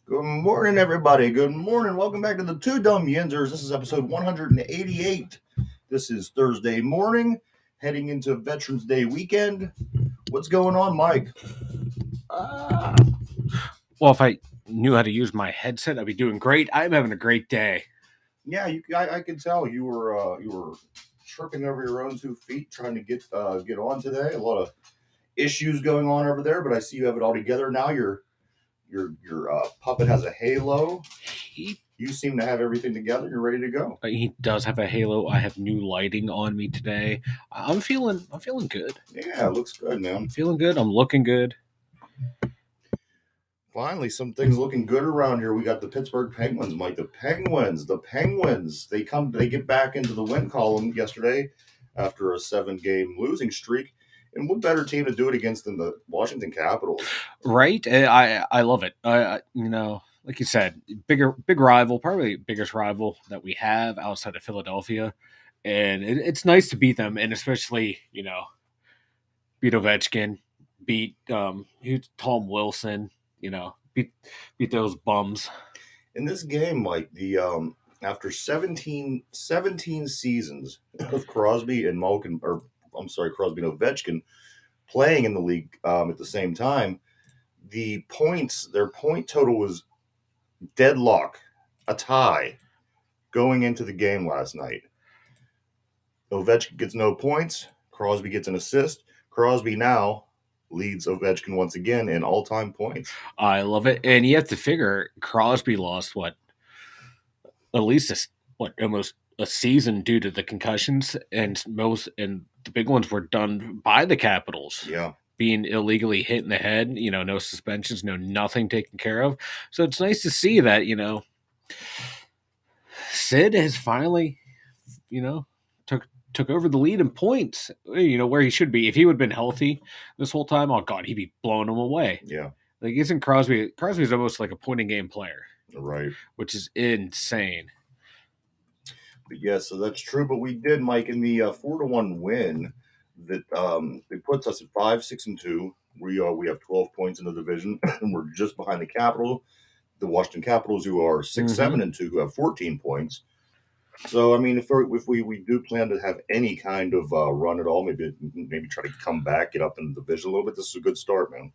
Good morning, everybody. Good morning. Welcome back to the Two Dumb Yinzers. This is episode 188. This is Thursday morning, heading into Veterans Day weekend. What's going on, Mike? Well, if I knew how to use my headset, I'd be doing great. I'm having a great day. Yeah, I can tell you were tripping over your own 2 feet trying to get on today. A lot of issues going on over there, but I see you have it all together now. Your puppet has a halo. You seem to have everything together. You're ready to go. He does have a halo. I have new lighting on me today. I'm feeling good. Yeah, it looks good, man. I'm feeling good. I'm looking good. Finally, some things looking good around here. We got the Pittsburgh Penguins, Mike. The Penguins. They get back into the win column yesterday after a 7-game losing streak. And what better team to do it against than the Washington Capitals? Right? I love it. Like you said, big rival, probably the biggest rival that we have outside of Philadelphia, and it's nice to beat them, and especially beat Ovechkin, beat Tom Wilson, beat those bums. In this game, Mike, the after 17 seasons of Crosby and Crosby and Ovechkin playing in the league at the same time, their point total was deadlock, a tie, going into the game last night. Ovechkin gets no points. Crosby gets an assist. Crosby now leads Ovechkin once again in all-time points. I love it. And you have to figure Crosby lost almost a season due to the concussions, and the big ones were done by the Capitals. Yeah. Being illegally hit in the head, no suspensions, no nothing taken care of. So it's nice to see that, Sid has finally, took over the lead in points, where he should be. If he would have been healthy this whole time, oh God, he'd be blowing them away. Yeah. Like, isn't Crosby's almost like a point in game player. Right. Which is insane. But yeah, so that's true. But we did, Mike, in the 4-1 win that it puts us at 5-6-2. We have 12 points in the division, and we're just behind the Washington Capitals, who are 6-7-2, who have 14 points. So I mean, if we do plan to have any kind of run at all, maybe try to come back, get up in the division a little bit. This is a good start, man.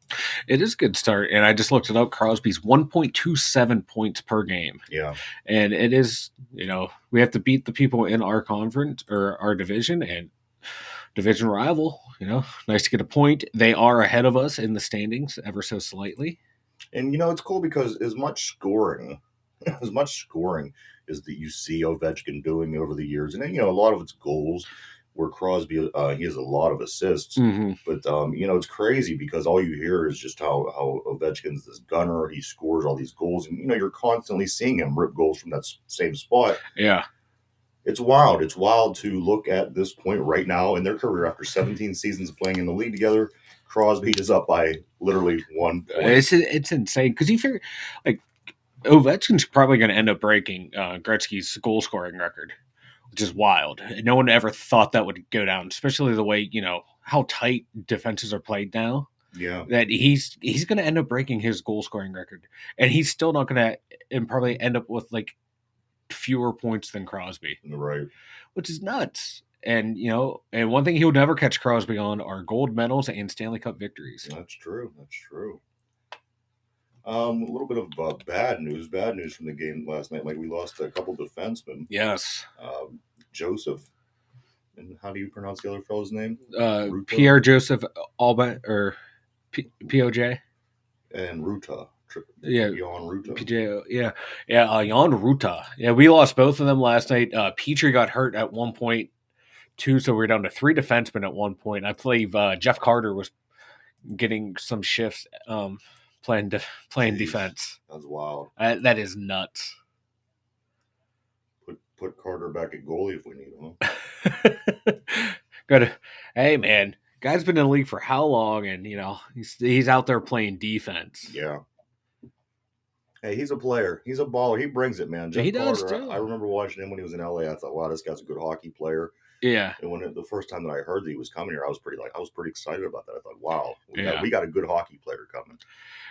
It is a good start, and I just looked it up. Crosby's 1.27 points per game. Yeah, and it is we have to beat the people in our conference or our division and division rival. Nice to get a point. They are ahead of us in the standings ever so slightly. And it's cool because as much scoring as that you see Ovechkin doing over the years, and a lot of it's goals, where Crosby he has a lot of assists. Mm-hmm. But it's crazy because all you hear is just how Ovechkin's this gunner. He scores all these goals, and you're constantly seeing him rip goals from that same spot. Yeah. It's wild. It's wild to look at this point right now in their career after 17 seasons of playing in the league together. Crosby is up by literally 1 point. It's insane because you figure Ovechkin's probably going to end up breaking Gretzky's goal scoring record, which is wild. No one ever thought that would go down, especially the way how tight defenses are played now. Yeah, that he's going to end up breaking his goal scoring record, and he's still not going to, and probably end up with fewer points than Crosby. Right. Which is nuts. And, and one thing he'll never catch Crosby on are gold medals and Stanley Cup victories. That's true. A little bit of bad news from the game last night. We lost a couple defensemen. Yes. Joseph. And how do you pronounce the other fellow's name? Pierre Joseph Alba, or POJ. And Ruta. Yeah, Jan Ruta. PJ, yeah, Jan Ruta. Yeah, we lost both of them last night. Petrie got hurt at one point, too, so we were down to 3 defensemen at one point. I believe Jeff Carter was getting some shifts playing defense. That's wild. That is nuts. Carter back at goalie if we need him. Good. Hey, man. Guy's been in the league for how long? And, he's out there playing defense. Yeah. Hey, he's a player. He's a baller. He brings it, man. Jeff He does, Carter. too. I remember watching him when he was in LA. I thought, wow, this guy's a good hockey player. Yeah. And the first time that I heard that he was coming here, I was pretty excited about that. I thought, wow, Yeah. we got a good hockey player coming.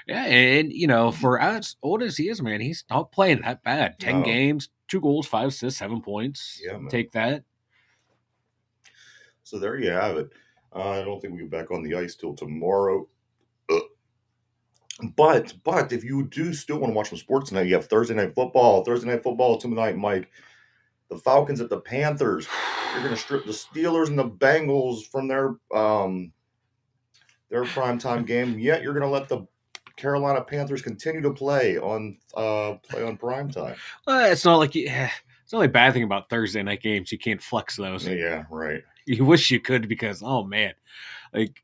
Yeah, and for as old as he is, man, he's not playing that bad. 10 games, 2 goals, 5 assists, 7 points. Yeah, man. Take that. So there you have it. I don't think we get back on the ice till tomorrow. But if you do still want to watch some sports tonight, you have Thursday night football. Thursday night football tonight, Mike. The Falcons at the Panthers. You're going to strip the Steelers and the Bengals from their primetime game. Yet you're going to let the Carolina Panthers continue to play on primetime. Well, it's not like it's the only bad thing about Thursday night games. You can't flex those. Yeah, right. You wish you could because, oh man, like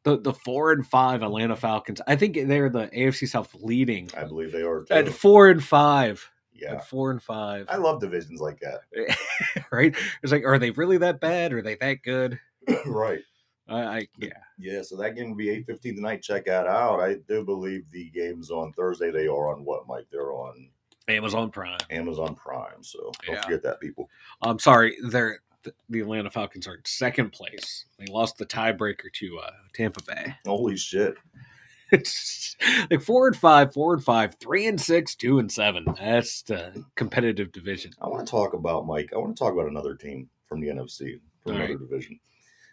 the 4-5 Atlanta Falcons. I think they're the AFC South leading. I believe they are too. At 4-5. Yeah. At 4-5. I love divisions like that. Right? It's like, are they really that bad? Are they that good? Right. Yeah. Yeah, so that game will be 8:15 tonight. Check that out. I do believe the game's on Thursday. They are on what, Mike? They're on Amazon Prime. So don't forget that, people. I'm sorry. The Atlanta Falcons are in second place. They lost the tiebreaker to Tampa Bay. Holy shit. It's like 4-5, 4-5, 3-6, 2-7. That's the competitive division. I want to talk about, Mike. I want to talk about another team from the NFC, from another division.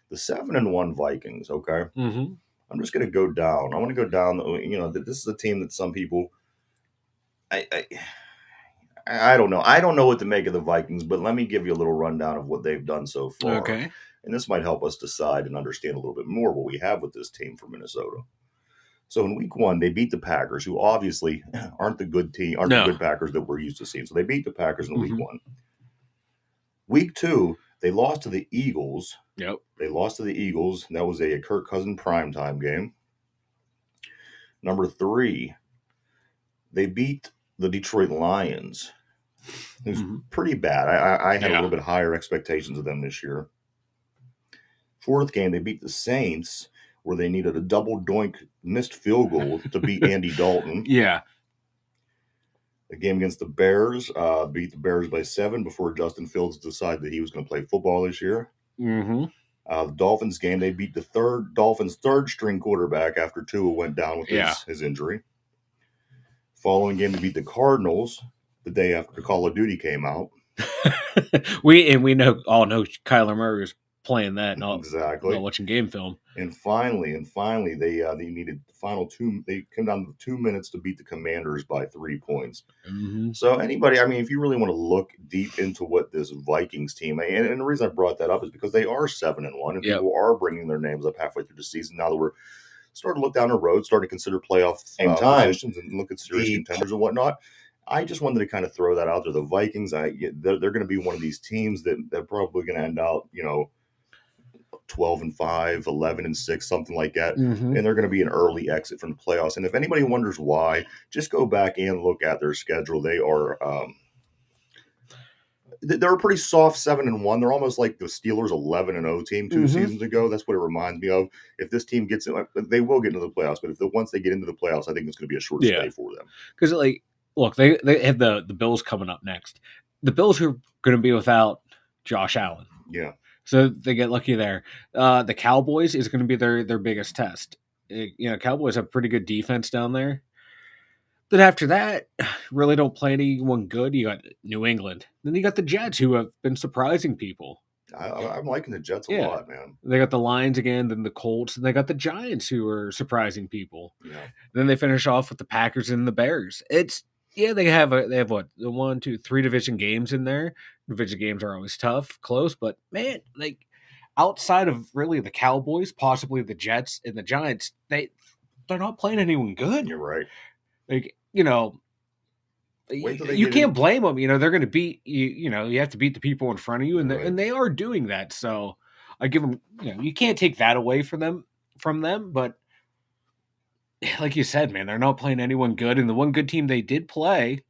The 7-1 Vikings, okay? Mm-hmm. I'm just going to go down. I want to go down. This is a team that some people, I don't know. I don't know what to make of the Vikings, but let me give you a little rundown of what they've done so far. Okay. And this might help us decide and understand a little bit more what we have with this team from Minnesota. So in week 1, they beat the Packers, who obviously aren't the good team, the good Packers that we're used to seeing. So they beat the Packers in week 1. Week 2, they lost to the Eagles. Yep. They lost to the Eagles. That was a Kirk Cousins primetime game. Number 3, they beat the Detroit Lions. It was pretty bad. I had a little bit higher expectations of them this year. 4th game, they beat the Saints, where they needed a double doink missed field goal to beat Andy Dalton. Yeah. The game against the Bears, beat the Bears by 7 before Justin Fields decided that he was going to play football this year. Mm-hmm. The Dolphins game, they beat the Dolphins' third-string quarterback after Tua went down with his injury. Following game, they beat the Cardinals the day after Call of Duty came out. we all know Kyler Murray was playing that, not watching game film. And finally, they needed the final 2. They came down to 2 minutes to beat the Commanders by 3 points. Mm-hmm. So anybody, if you really want to look deep into what this Vikings team, and the reason I brought that up is because they are 7-1, and people are bringing their names up halfway through the season. Now that we're starting to look down the road, starting to consider playoff positions and look at serious contenders and whatnot. I just wanted to kind of throw that out there. The Vikings, they're going to be one of these teams that they're probably going to end out, 12-5, 11-6, something like that. Mm-hmm. And they're going to be an early exit from the playoffs. And if anybody wonders why, just go back and look at their schedule. They are they're a pretty soft 7-1. They're almost like the Steelers 11-0 team 2 seasons ago. That's what it reminds me of. If this team gets in, they will get into the playoffs. But once they get into the playoffs, I think it's going to be a short stay for them. Because look, they have the Bills coming up next. The Bills are going to be without Josh Allen. Yeah. So they get lucky there. The Cowboys is going to be their biggest test. Cowboys have pretty good defense down there. But after that, really don't play anyone good. You got New England. Then you got the Jets, who have been surprising people. I'm liking the Jets a lot, man. They got the Lions again, then the Colts, and they got the Giants, who are surprising people. Yeah. Then they finish off with the Packers and the Bears. They have what, 1, 2, 3 division games in there. Division games are always tough, close, but man, outside of really the Cowboys, possibly the Jets and the Giants, they're not playing anyone good. You're right. You can't blame them. They're going to beat you. You have to beat the people in front of you, and they are doing that. So I give them. You can't take that away from them. But like you said, man, they're not playing anyone good. And the one good team they did play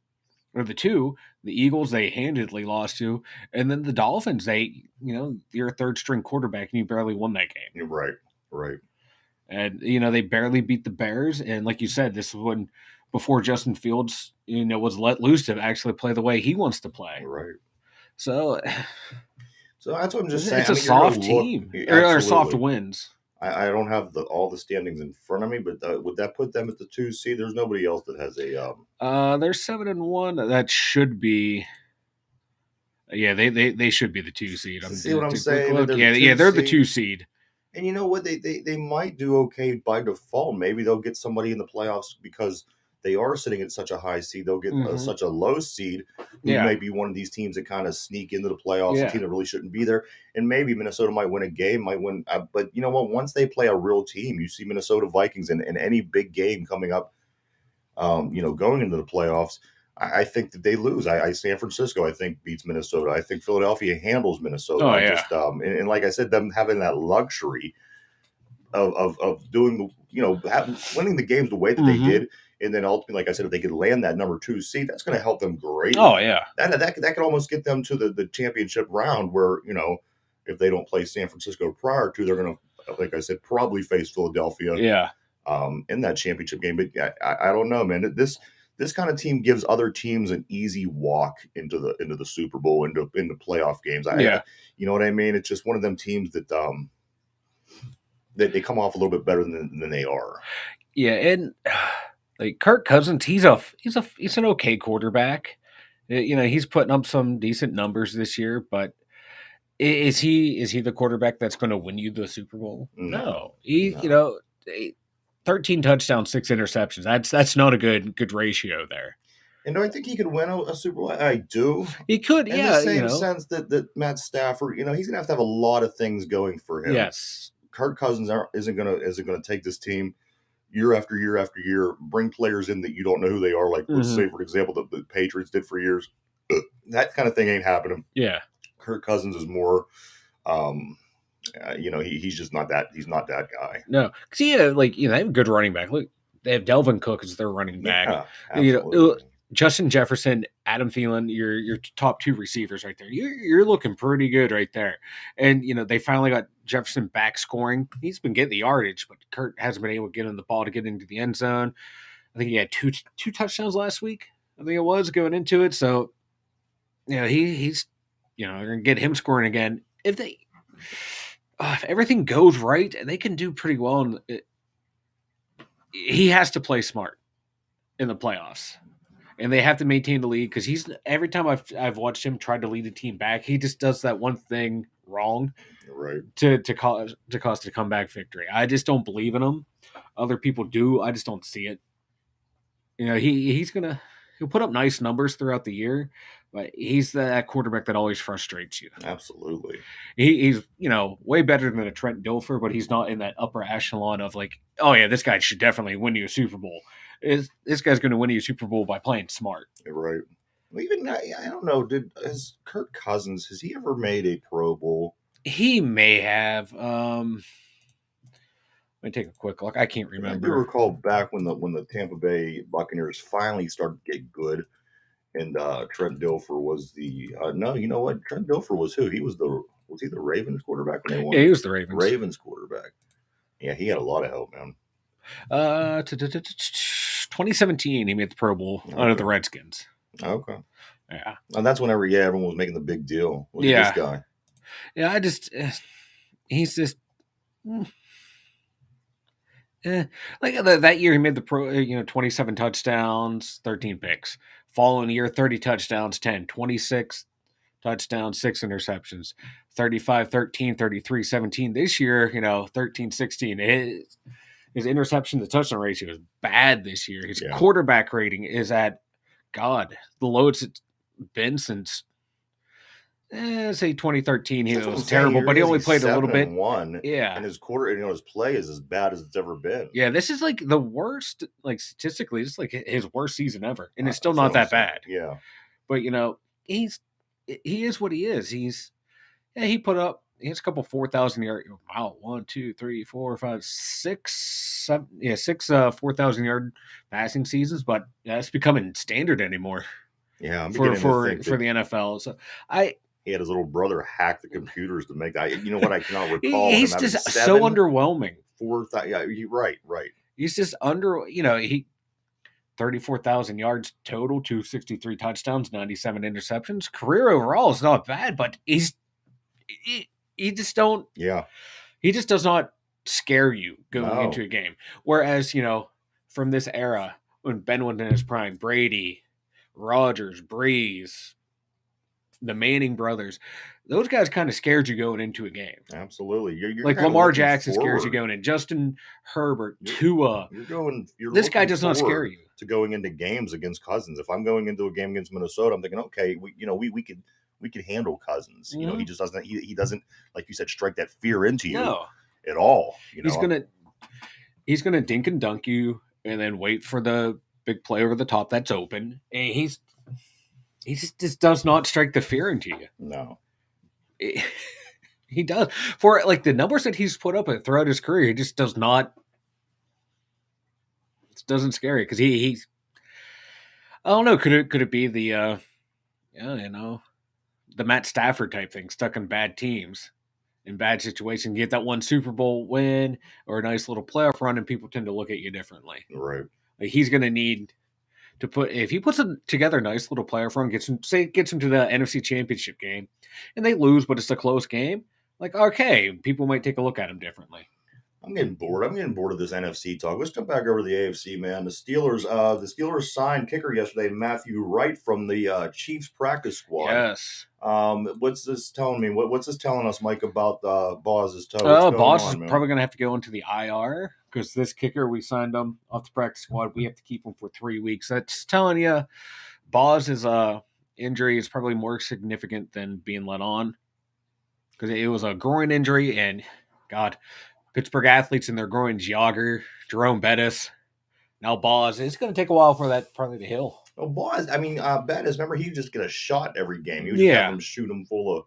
or the two. The Eagles they handedly lost to, and then the Dolphins you're a third string quarterback and you barely won that game. You're right. Right. And they barely beat the Bears. And like you said, this is when before Justin Fields was let loose to actually play the way he wants to play. Right. So So that's what I'm just saying. it's a soft team or soft wins. I don't have all the standings in front of me, but would that put them at the 2 seed? There's nobody else that has a. They're 7-1. That should be. Yeah, they should be the 2 seed. See what I'm saying? They're the 2 seed. And you know what? They might do okay by default. Maybe they'll get somebody in the playoffs because they are sitting at such a high seed. They'll get such a low seed who may be one of these teams that kind of sneak into the playoffs, a team that really shouldn't be there. And maybe Minnesota might win a game, might win. But you know what? Once they play a real team, you see Minnesota Vikings in any big game coming up, going into the playoffs, I think that they lose. San Francisco, I think, beats Minnesota. I think Philadelphia handles Minnesota. Oh, yeah. And like I said, them having that luxury of doing, winning the games the way that they did. And then ultimately, like I said, if they could land that number 2 seed, that's going to help them greatly. Oh, yeah. That could almost get them to the championship round where, if they don't play San Francisco prior to, they're going to, like I said, probably face Philadelphia in that championship game. But I don't know, man. This kind of team gives other teams an easy walk into the Super Bowl, into playoff games. You know what I mean? It's just one of them teams that they come off a little bit better than they are. Yeah, and like Kirk Cousins, he's an okay quarterback. He's putting up some decent numbers this year, but is he the quarterback that's going to win you the Super Bowl? No. 13 touchdowns, 6 interceptions. That's not a good ratio there. And do I think he could win a Super Bowl? I do. He could, in the same sense that Matt Stafford, he's gonna have a lot of things going for him. Yes. Kirk Cousins isn't gonna take this team year after year after year, bring players in that you don't know who they are. Like let's say, for example, the Patriots did for years. That kind of thing ain't happening. Yeah. Kirk Cousins is more. He's just not that. He's not that guy. No, because they have a good running back. Look, they have Delvin Cook as their running back. Yeah, Justin Jefferson, Adam Thielen, your top 2 receivers right there. You're looking pretty good right there. And they finally got Jefferson back scoring. He's been getting the yardage, but Kurt hasn't been able to get him the ball to get into the end zone. I think he had two touchdowns last week. I think it was going into it. So he's they're gonna get him scoring again. If everything goes right, they can do pretty well. He has to play smart in the playoffs, and they have to maintain the lead because every time I've watched him try to lead the team back, he just does that one thing wrong, right? To cost a comeback victory. I just don't believe in him. Other people do. I just don't see it. He'll put up nice numbers throughout the year, but he's that quarterback that always frustrates you. Absolutely. He's way better than a Trent Dilfer, but he's not in that upper echelon of like, oh yeah, this guy should definitely win you a Super Bowl. This guy's going to win you a Super Bowl by playing smart. Right. Even I don't know. Has Kirk Cousins, has he ever made a Pro Bowl? He may have. Let me take a quick look. I can't remember. I do recall back when the Tampa Bay Buccaneers finally started to get good, and Trent Dilfer was the no. You know what? Trent Dilfer was who? Was he the Ravens quarterback when they won? Yeah, he was the Ravens. Ravens quarterback. Yeah, he had a lot of help, man. 2017, he made the Pro Bowl under the Redskins. Okay. Yeah. And that's whenever everyone was making the big deal with this guy. Yeah, he's just. Like that year, he made the Pro. 27 touchdowns, 13 picks. Following year, 30 touchdowns, 10, 26 touchdowns, 6 interceptions, 35, 13, 33, 17. This year, 13, 16. His interception to touchdown ratio is bad this year. His quarterback rating is at, the lowest it's been since, say 2013. He was terrible, but he only played a little bit. Yeah, and his his play is as bad as it's ever been. Yeah, this is like the worst, like statistically, it's like his worst season ever, and it's still not that bad. Yeah, but he is what he is. He put up. He has a couple 4,000 yard. Wow, 1, 2, 3, 4, 5, 6, 7. Yeah, 6 4,000 yard passing seasons, but that's becoming standard anymore. Yeah, I'm for beginning to for think for that the NFL. So I he had his little brother hack the computers to make that. You know what? I cannot recall him he's having just so seven, underwhelming. four. Yeah, you're right, right. He's just under, he 34,000 yards total, 263 touchdowns, 97 interceptions. Career overall is not bad, but he, he just don't Yeah, he just does not scare you going into no, a game. Whereas, from this era when Ben was in his prime, Brady, Rodgers, Breeze, the Manning brothers, those guys kind of scared you going into a game. absolutely. You're Like kind of Lamar looking Jackson scares you forward. going in. Justin Herbert, You're Tua. you're This guy looking does not scare forward you. to going into games against Cousins. If I'm going into a game against Minnesota, I'm thinking, okay, we could handle Cousins. He Mhm. just doesn't. He doesn't, like you said, strike that fear into you No, at all. he's gonna dink and dunk you, and then wait for the big play over the top that's open. And he just does not strike the fear into you. No. He does, for like the numbers that he's put up throughout his career. He just does not. It doesn't scare you because he's. I don't know. Could it be the yeah, the Matt Stafford type thing, stuck in bad teams, in bad situations, get that one Super Bowl win or a nice little playoff run, and people tend to look at you differently. Right. Like he's going to need to put, if he puts together a nice little playoff run, gets him to the NFC Championship game, and they lose, but it's a close game. Like, okay, people might take a look at him differently. I'm getting bored. I'm getting bored of this NFC talk. Let's jump back over to the AFC, man. The Steelers signed kicker yesterday, Matthew Wright from the Chiefs practice squad. Yes. What's this telling me? What's this telling us, Mike, about Boz's toe? What's going Boss on, is man? probably going to have to go into the IR because this kicker, we signed him off the practice squad. We have to keep him for 3 weeks. That's telling you Boz's injury is probably more significant than being let on because it was a groin injury. And God, Pittsburgh athletes in their groins, Yager, Jerome Bettis, now Boz. It's going to take a while for that probably to heal. Oh, Boz. I mean, Bettis. Remember, he would just get a shot every game. He would just have Yeah. him shoot him full of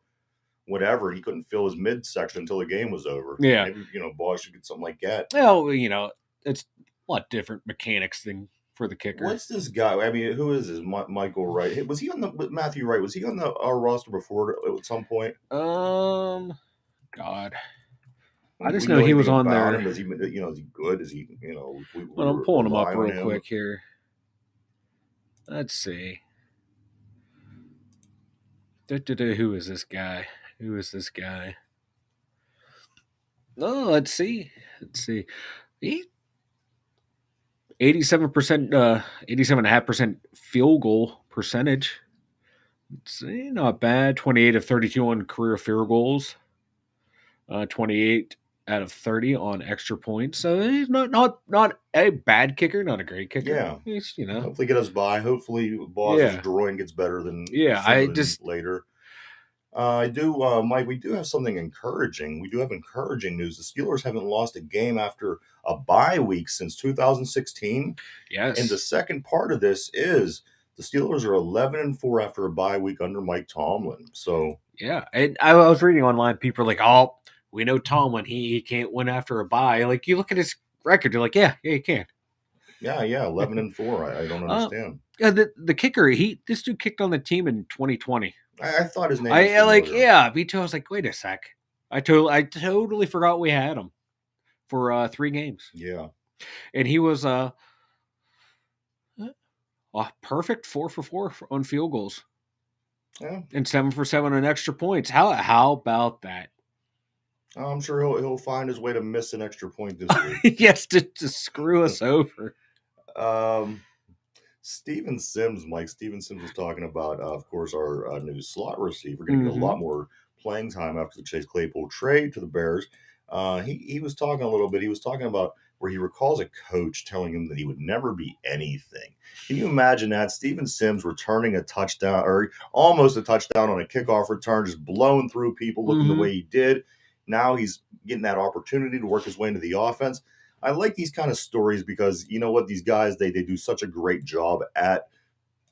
whatever. He couldn't fill his midsection until the game was over. Yeah. Maybe Boz should get something like that. Well, it's a lot different mechanics than for the kicker. What's this guy? I mean, who is this? Michael Wright. Was he on the Matthew Wright? Was he on our roster before at some point? God. I Do just we know he was anything on about there. him? Is he is he good? Is he we Well, I'm pulling him up rely on real him? quick here. Let's see. Who is this guy? Who is this guy? Oh, let's see. He 87%, 87.5% field goal percentage. Let's see, not bad. 28 of 32 on career field goals. 28 out of 30 on extra points. So he's not a bad kicker, not a great kicker. Yeah. He's, Hopefully get us by. Hopefully Boz's groin gets better than I than just later. I do, Mike. We do have something encouraging. We do have encouraging news. The Steelers haven't lost a game after a bye week since 2016. yes. And the second part of this is the Steelers are 11-4 after a bye week under Mike Tomlin. So yeah, and I was reading online. People are like, "Oh, we know Tomlin. He can't win after a bye." Like you look at his record, you're like, "Yeah, he can." yeah, 11-4. I don't understand. The kicker, this dude kicked on the team in 2020. I thought his name. I was like, familiar. yeah, me too. I was like, wait a sec. I totally forgot we had him for 3 games. Yeah, And he was a perfect 4 for 4 on field goals. Yeah. And 7 for 7 on extra points. How about that? I'm sure he'll find his way to miss an extra point this week. Yes, to screw us over. Steven Sims, Mike. Steven Sims was talking about, of course, our new slot receiver going to get a lot more playing time after the Chase Claypool trade to the Bears. He was talking a little bit. He was talking about where he recalls a coach telling him that he would never be anything. Can you imagine that? Steven Sims returning a touchdown or almost a touchdown on a kickoff return, just blowing through people looking the way he did. Now he's getting that opportunity to work his way into the offense. I like these kind of stories because you know what? These guys, they do such a great job at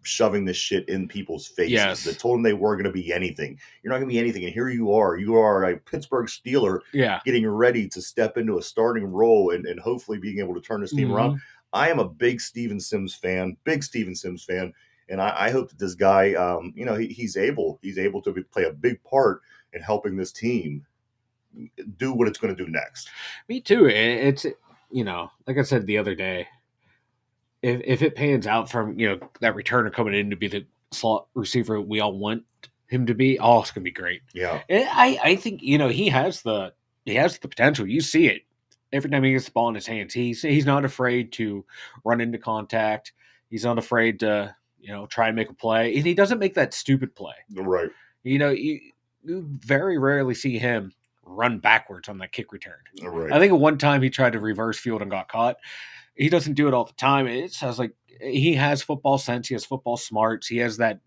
shoving this shit in people's faces. Yes. That told them they weren't going to be anything. You're not going to be anything. And here you are. You are a Pittsburgh Steeler getting ready to step into a starting role and hopefully being able to turn this team around. I am a big Steven Sims fan. And I hope that this guy, he's able to play a big part in helping this team do what it's going to do next. Me too. It's like I said the other day, if it pans out from that returner coming in to be the slot receiver we all want him to be, oh, it's gonna be great. Yeah, And I think he has the potential. You see it every time he gets the ball in his hands. He's not afraid to run into contact. He's not afraid to try and make a play, and he doesn't make that stupid play. right. You very rarely see him run backwards on that kick return. Right. I think at one time he tried to reverse field and got caught. He doesn't do it all the time. It sounds like he has football sense. He has football smarts. He has that,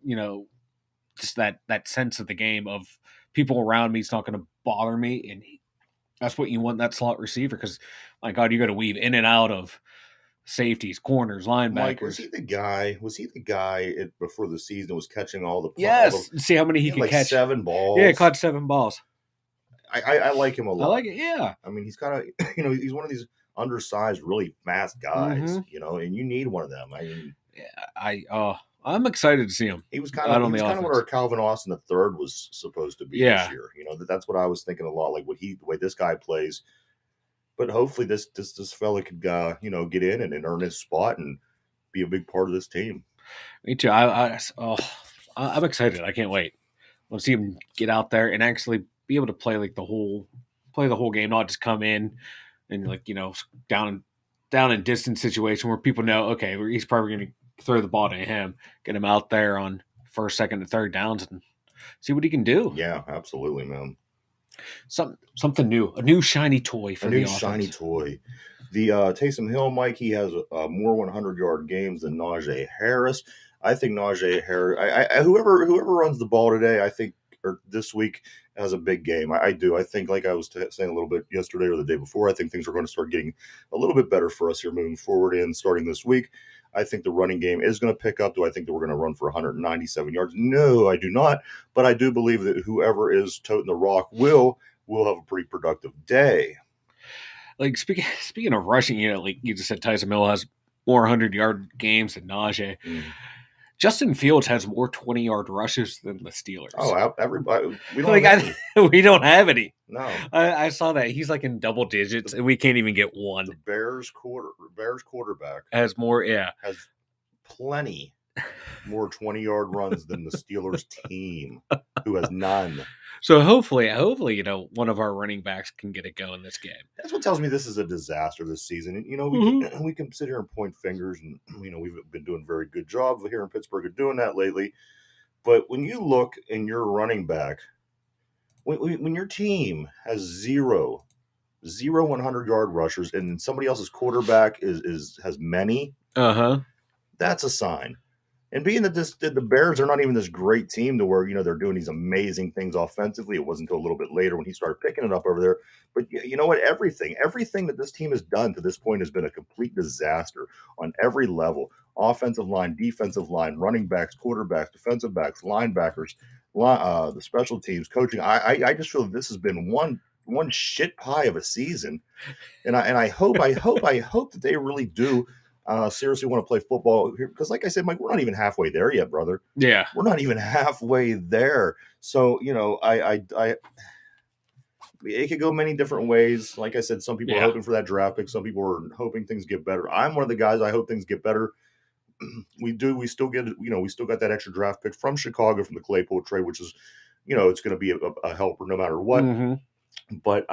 just that sense of the game of people around me. It's not going to bother me, and that's what you want in that slot receiver. Because my God, you got to weave in and out of safeties, corners, linebackers. Mike, was he the guy? Before the season was catching all the yes? See how many he could like catch. 7 balls. Yeah, he caught 7 balls. I like him a lot. I like it. Yeah. I mean, he's kind of he's one of these undersized, really fast guys. Mhm. And you need one of them. I mean, Yeah, I'm excited to see him. he was kind of what our Calvin Austin III was supposed to be this year. That's what I was thinking a lot. Like the way this guy plays. But hopefully this fella could get in and earn his spot and be a big part of this team. Me too. I'm excited. I can't wait. Let's see him get out there and actually be able to play the whole game, not just come in and down in distance situation where people know, okay, he's probably going to throw the ball to him, get him out there on first, second, and third downs and see what he can do. Yeah, absolutely, man. Something new, a new shiny toy for the offense. Shiny toy. The Taysom Hill, Mike, he has more 100-yard games than Najee Harris. I think Najee Harris, whoever runs the ball today, I think, or this week, has a big game. I do. I think, like I was saying a little bit yesterday or the day before, I think things are going to start getting a little bit better for us here moving forward and starting this week. I think the running game is going to pick up. Do I think that we're going to run for 197 yards? No, I do not. But I do believe that whoever is toting the rock will have a pretty productive day. Like speaking of rushing, like you just said, Taysom Hill has more 100-yard games than Najee. Justin Fields has more 20-yard rushes than the Steelers. Oh, everybody. We don't we don't have any. No. I saw that. He's like in double digits, and we can't even get one. The Bears quarterback has more, has plenty more 20-yard runs than the Steelers team, who has none. So hopefully, one of our running backs can get it going this game. That's what tells me this is a disaster this season. And, we can sit here and point fingers, and we've been doing a very good job here in Pittsburgh of doing that lately. But when you look in your running back, when your team has zero 100-yard rushers, and somebody else's quarterback has many, that's a sign. And being that the Bears are not even this great team to where, they're doing these amazing things offensively. It wasn't until a little bit later when he started picking it up over there. But you know what? Everything that this team has done to this point has been a complete disaster on every level. Offensive line, defensive line, running backs, quarterbacks, defensive backs, linebackers, the special teams, coaching. I just feel that this has been one shit pie of a season. And I hope that they really do seriously want to play football here, because like I said, Mike, we're not even halfway there yet, brother. Yeah, we're not even halfway there. So it could go many different ways. Like I said, some people are hoping for that draft pick. Some people are hoping things get better. I'm one of the guys. I hope things get better. We still got that extra draft pick from Chicago from the Claypool trade, which is, it's going to be a helper no matter what. But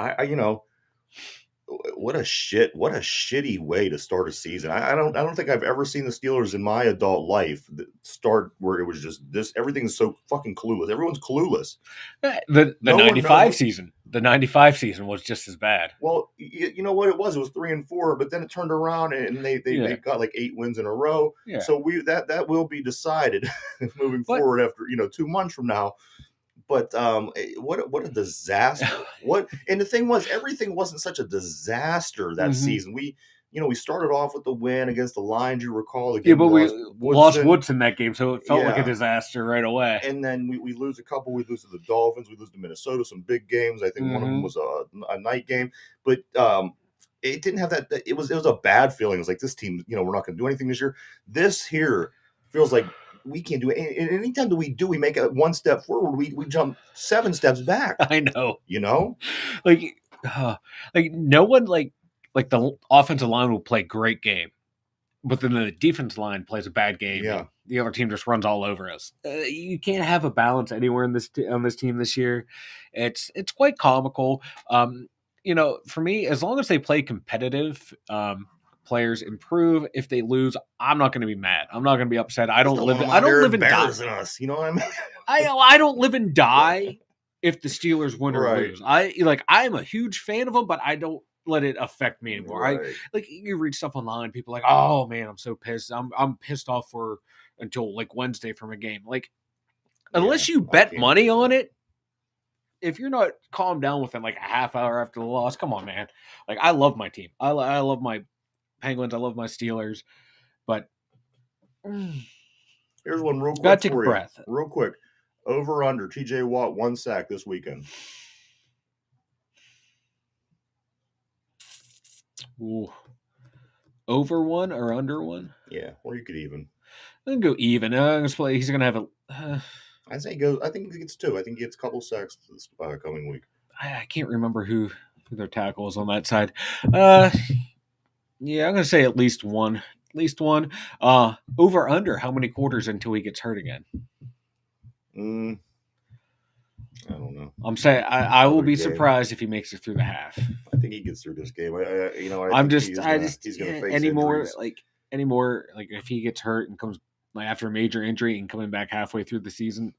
what a shitty way to start a season. I don't think I've ever seen the Steelers in my adult life start where it was just this. Everything's so fucking clueless. Everyone's clueless. The 95 season. The 95 season was just as bad. Well, you know what it was? It was 3-4, but then it turned around and they got like 8 wins in a row. Yeah. So that will be decided moving forward after 2 months from now. But what a disaster! And the thing was, everything wasn't such a disaster that season. We started off with the win against the Lions, you recall. But we lost Woodson that game, so it felt like a disaster right away. And then we lose a couple. We lose to the Dolphins. We lose to Minnesota. Some big games. I think one of them was a night game. But it didn't have that. It was a bad feeling. It was like, this team, we're not going to do anything this year. This here feels like we can't do it. And anytime that we make a one step forward, we jump 7 steps back. I know. You know, Like, uh, like no one like the offensive line will play great game, but then the defense line plays a bad game, Yeah. and the other team just runs all over us. You can't have a balance anywhere in on this team this year. It's quite comical. For me, as long as they play competitive, players improve. If they lose, I'm not going to be mad. I'm not going to be upset. I don't live. I don't live and die. Us. You know what I mean? I don't live and die if the Steelers win or Right. lose. I'm a huge fan of them, but I don't let it affect me anymore. Right. You read stuff online, people are like, oh man, I'm so pissed. I'm pissed off until like Wednesday from a game. Like, unless you bet money on it, if you're not calmed down within like a half hour after the loss, come on, man. Like, I love my team. I love my Penguins. I love my Steelers, but here's one real quick. Gotta take a breath. Real quick. Over under TJ Watt 1 sack this weekend. Ooh. Over 1 or under 1? Yeah, or you could even. I'm gonna go even. He's gonna have a. I say go. I think he gets 2. I think he gets a couple sacks this coming week. I can't remember who their tackle is on that side. Yeah, I'm gonna say at least 1. At least 1. Over under how many quarters until he gets hurt again? I don't know. I'm saying I will be surprised if he makes it through the half. I think he gets through this game. He's gonna face anymore injuries. like if he gets hurt and comes like after a major injury and coming back halfway through the season.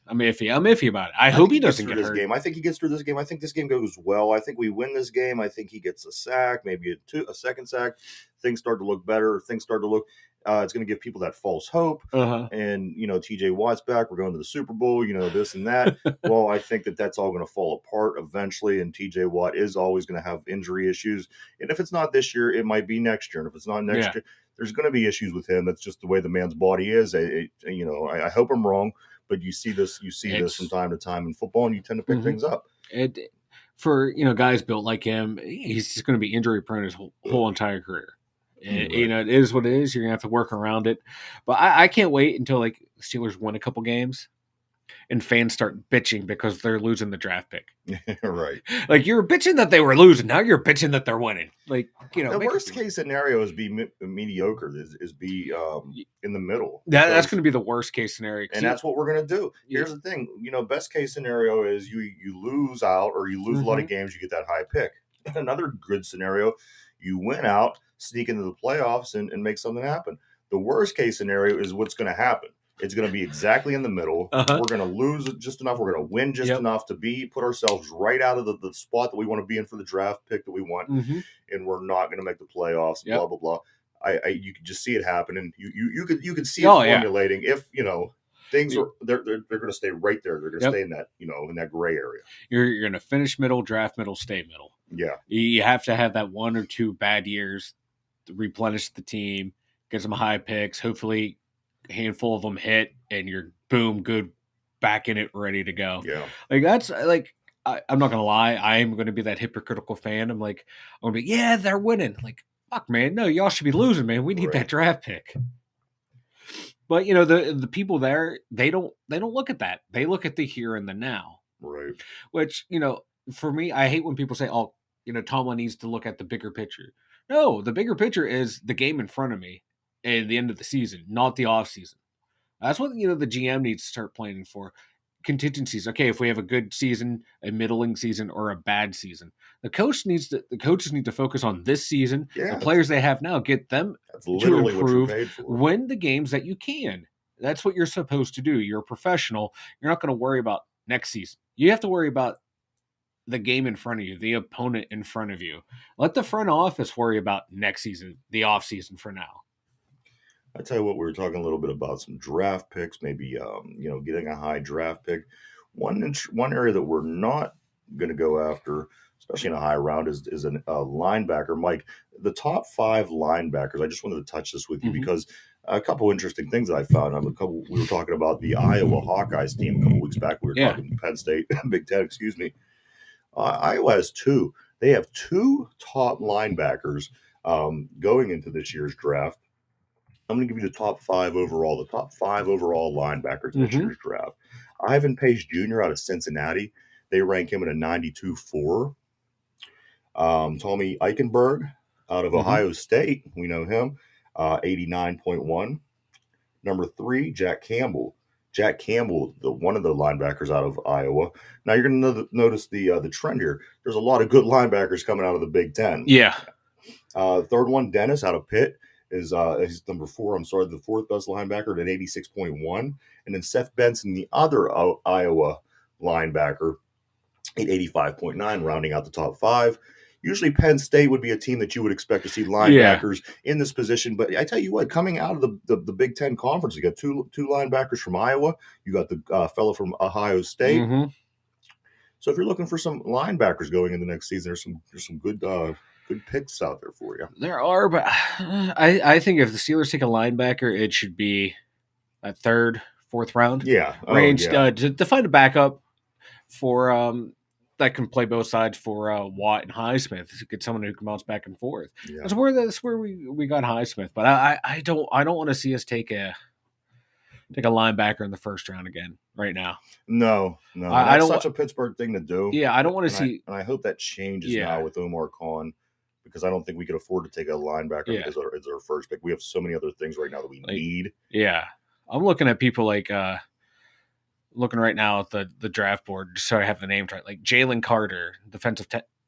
I'm iffy about it. I hope he doesn't get hurt. Game. I think he gets through this game. I think this game goes well. I think we win this game. I think he gets a sack, maybe a second sack. Things start to look better. Things start to look. It's going to give people that false hope. And TJ Watt's back. We're going to the Super Bowl. This and that. Well, I think that's all going to fall apart eventually. And TJ Watt is always going to have injury issues. And if it's not this year, it might be next year. And if it's not next year, there's going to be issues with him. That's just the way the man's body is. I hope I'm wrong. But you see this from time to time in football, and you tend to pick things up. For guys built like him, he's just going to be injury prone his whole entire career. Right. It is what it is. You're gonna have to work around it. But I can't wait until like the Steelers win a couple games, and fans start bitching because they're losing the draft pick. Right. Like, you're bitching that they were losing. Now you're bitching that they're winning. Like, the worst case scenario is be mediocre. Is be in the middle. That's going to be the worst case scenario, and that's what we're going to do. Here's the thing. Best case scenario is you lose out or you lose a lot of games. You get that high pick. Another good scenario, you win out, sneak into the playoffs, and make something happen. The worst case scenario is what's going to happen. It's going to be exactly in the middle. We're going to lose just enough. We're going to win just enough to put ourselves right out of the spot that we want to be in for the draft pick that we want, and we're not going to make the playoffs. Blah blah blah. You can just see it happening. You could see it formulating if things are they're going to stay right there. They're going to stay in that in that gray area. You're going to finish middle, draft middle, stay middle. Yeah, you have to have that 1 or 2 bad years to replenish the team, get some high picks. Hopefully, a handful of them hit, and you're boom, good, back in it, ready to go. Yeah, like that's like I'm not gonna lie, I am going to be that hypocritical fan. I'm going to be they're winning. Like, fuck, man, no, y'all should be losing, man. We need that draft pick. But the people there, they don't look at that. They look at the here and the now. Right. Which for me, I hate when people say, "Oh, Tomlin needs to look at the bigger picture." No, the bigger picture is the game in front of me at the end of the season, not the off season. That's what the GM needs to start planning for. Contingencies. Okay, if we have a good season, a middling season, or a bad season, the coaches need to focus on this season. The players they have now, get them to improve, win the games that you can. That's what you're supposed to do. You're a professional. You're not going to worry about next season. You have to worry about the game in front of you, the opponent in front of you. Let the front office worry about next season, the off season for now. I tell you what, we were talking a little bit about some draft picks, maybe getting a high draft pick. One area that we're not going to go after, especially in a high round, is a linebacker. Mike, the top 5 linebackers. I just wanted to touch this with you because a couple interesting things that I found. We were talking about the Iowa Hawkeyes team a couple weeks back. We were talking Penn State, Big Ten, excuse me. Iowa has 2. They have 2 top linebackers going into this year's draft. I'm going to give you the top five overall. The top five overall linebackers in this Mm-hmm. year's draft. Ivan Pace Jr. out of Cincinnati. They rank him at a 92-4. Tommy Eichenberg out of Mm-hmm. Ohio State. We know him. 89.1. Number three, Jack Campbell. Jack Campbell, one of the linebackers out of Iowa. Now you're going to notice the trend here. There's a lot of good linebackers coming out of the Big Ten. Yeah. Third one, Dennis out of Pitt is number four. I'm sorry, the fourth best linebacker at 86.1, and then Seth Benson, the other Iowa linebacker, at 85.9, rounding out the top five. Usually, Penn State would be a team that you would expect to see Yeah. linebackers in this position. But I tell you what, coming out of the Big Ten Conference, you got two linebackers from Iowa. You got the fellow from Ohio State. Mm-hmm. So if you're looking for some linebackers going in the next season, there's some good picks out there for you. There are, but I think if the Steelers take a linebacker, it should be a third, fourth round Yeah. Oh, range yeah. to find a backup for that can play both sides for Watt and Highsmith. Get someone who can bounce back and forth. Yeah. That's where we got Highsmith, but I don't want to see us take a linebacker in the first round again right now. No. I That's don't. such a Pittsburgh thing to do. Yeah, I don't want to see. And I hope that changes Yeah. now with Omar Khan, because I don't think we could afford to take a linebacker Yeah. because it's our first pick. We have so many other things right now that we need. Yeah, I'm looking at people like looking right now at the draft board, just so I have the names right. Like Jalen Carter, defensive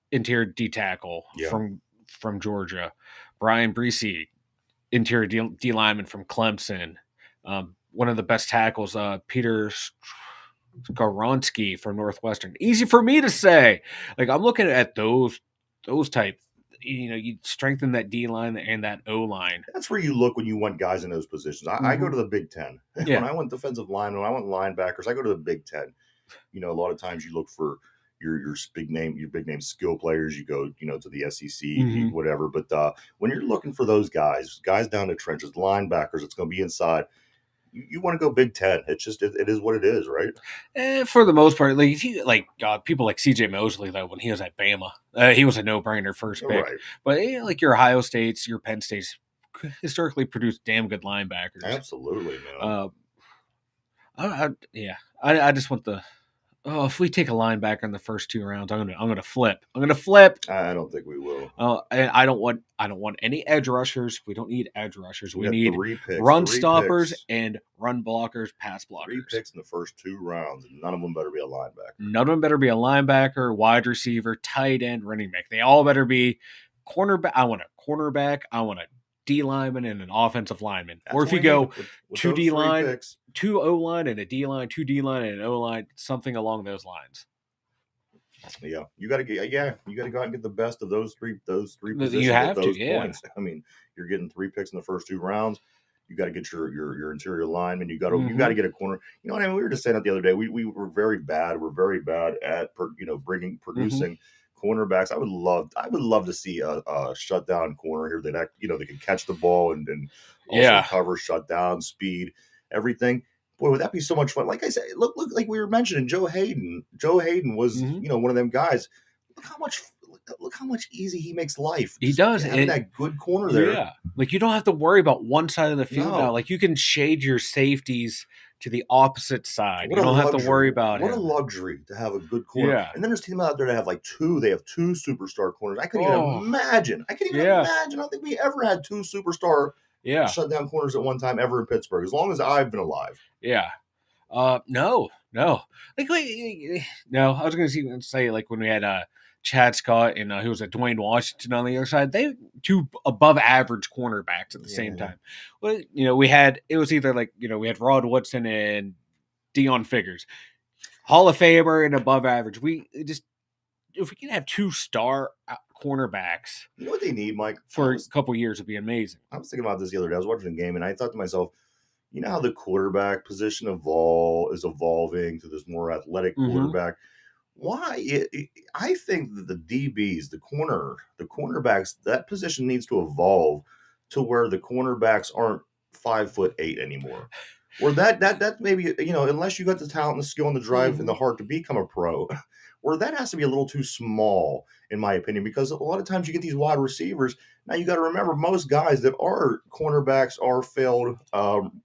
interior D tackle Yeah. from Georgia. Brian Breesy, interior D lineman from Clemson. One of the best tackles, Peter Skoronski from Northwestern. Easy for me to say. Like I'm looking at those type. You know, you strengthen that D line and that O line. That's where you look when you want guys in those positions. I go to the Big Ten. Yeah. When I want defensive linemen, when I want linebackers, I go to the Big Ten. You know, a lot of times you look for your big name skill players. You go, to the SEC, Mhm. whatever. But when you're looking for those guys down the trenches, linebackers, it's going to be inside. You want to go Big Ten. It's just it is what it is, right? For the most part, like if you like people like CJ Mosley though, when he was at Bama, he was a no-brainer first pick. Right. But like your Ohio States, your Penn States, historically produced damn good linebackers. Absolutely, man. I just want the. Oh, if we take a linebacker in the first two rounds, I'm gonna flip. I'm gonna flip. I don't think we will. And I don't want any edge rushers. We don't need edge rushers. We need picks, run stoppers and run blockers, pass blockers. 3 picks in the first 2 rounds, and none of them better be a linebacker. None of them better be a linebacker, wide receiver, tight end, running back. They all better be cornerback. I want a cornerback. I want a D lineman and an offensive lineman. That's or if you what I go need with 2 those D 3 line, picks. 2 O line and a D line, 2 D line and an O line, something along those lines. Yeah, you got to go out and get the best of those three positions. You have at those to, yeah. points. I mean, you're getting 3 picks in the first 2 rounds. You got to get your interior lineman. You got to get a corner. You know what I mean? We were just saying that the other day. We were very bad. We're very bad at producing cornerbacks. I would love to see a shutdown corner here that they can catch the ball and also cover, shut down, speed, everything. Boy, would that be so much fun? Like I said, look like we were mentioning Joe Hayden. Joe Hayden was one of them guys. Look how much easy he makes life. He does. Having that good corner there. Yeah, like you don't have to worry about one side of the field No. now. Like you can shade your safeties to the opposite side. What you a don't have luxury. to worry about What him. a luxury to have a good corner. Yeah. And then there's teams out there that have like 2. They have 2 superstar corners. I couldn't even imagine. I don't think we ever had 2 superstar shutdown corners at one time ever in Pittsburgh, as long as I've been alive. Yeah. No. Like, no. I was going to say like when we had Chad Scott and who was at Dwayne Washington on the other side, they 2 above average cornerbacks at the same time. Well, we had it was either like we had Rod Woodson and Deion Figures, Hall of Famer and above average. If we can have 2 star cornerbacks, you know what they need, Mike, for a couple years, would be amazing. I was thinking about this the other day. I was watching a game and I thought to myself, you know how the quarterback position is evolving to this more athletic quarterback. Why? I think that the DBs, the cornerbacks, that position needs to evolve to where the cornerbacks aren't 5'8" anymore. Or that maybe, unless you got the talent and the skill and the drive and the Mhm. heart to become a pro, or that has to be a little too small, in my opinion, because a lot of times you get these wide receivers. Now you got to remember most guys that are cornerbacks are failed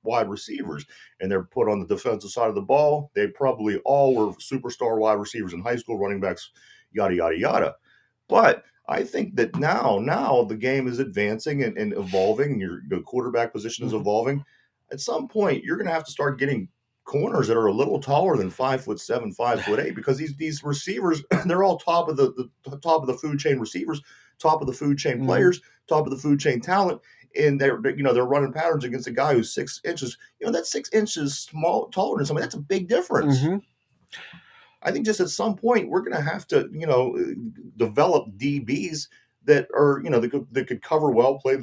wide receivers, and they're put on the defensive side of the ball. They probably all were superstar wide receivers in high school, running backs, yada yada yada. But I think that now the game is advancing and evolving, and the quarterback position is Mhm. evolving. At some point, you're going to have to start getting corners that are a little taller than 5'7", 5'8", because these receivers, they're all top of the top of the food chain receivers, top of the food chain Mhm. players, top of the food chain talent, and they're running patterns against a guy who's 6 inches. That's 6 inches small taller than somebody. That's a big difference. Mhm. I think just at some point we're going to have to, develop DBs that are, that could cover well, play,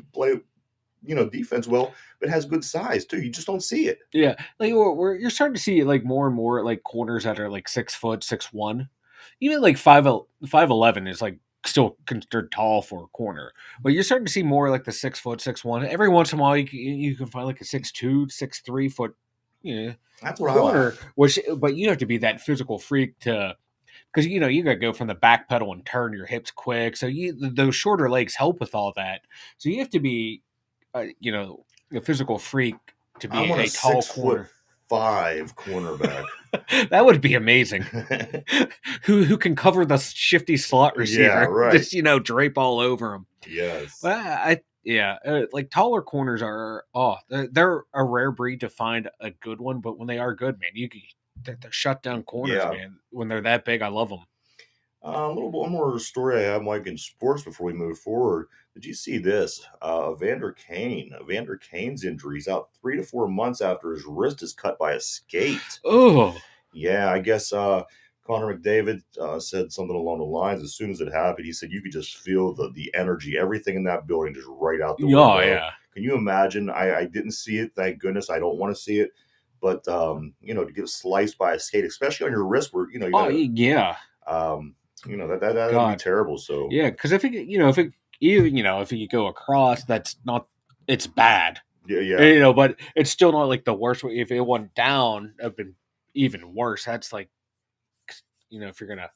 defense well, but has good size too. You just don't see it. Yeah, like you're starting to see like more and more like corners that are like 6 foot, 6'1". Even like 5'11" is like still considered tall for a corner. But you're starting to see more like the 6 foot, 6'1". Every once in a while, you can find like a 6'2", 6'3" you know, That's what I like. corner. Which, but you have to be that physical freak to because you got to go from the back pedal and turn your hips quick. So those shorter legs help with all that. So you have to be, a physical freak to I be want a a tall 6'5" corner. cornerback. That would be amazing. Who can cover the shifty slot Yeah, receiver? right. Just drape all over him. Yes. Well, yeah, like taller corners are they're a rare breed to find a good one, but when they are good, man, they're shut down corners, Yeah. man. When they're that big, I love them. A little one more story I have, Mike, in sports before we move forward. Did you see this? Vander Kane's injury. He's out 3 to 4 months after his wrist is cut by a skate. Oh, Yeah, I guess Connor McDavid said something along the lines. As soon as it happened, he said you could just feel the energy, everything in that building, just right out the yeah, window. yeah. Can you imagine? I didn't see it. Thank goodness. I don't want to see it. But to get sliced by a skate, especially on your wrist, where you Oh, got yeah. to, that'd be God, terrible. So yeah. Because if you go across, that's not. It's bad. yeah, yeah, But it's still not like the worst. If it went down, it'd been even worse. That's like, if you're gonna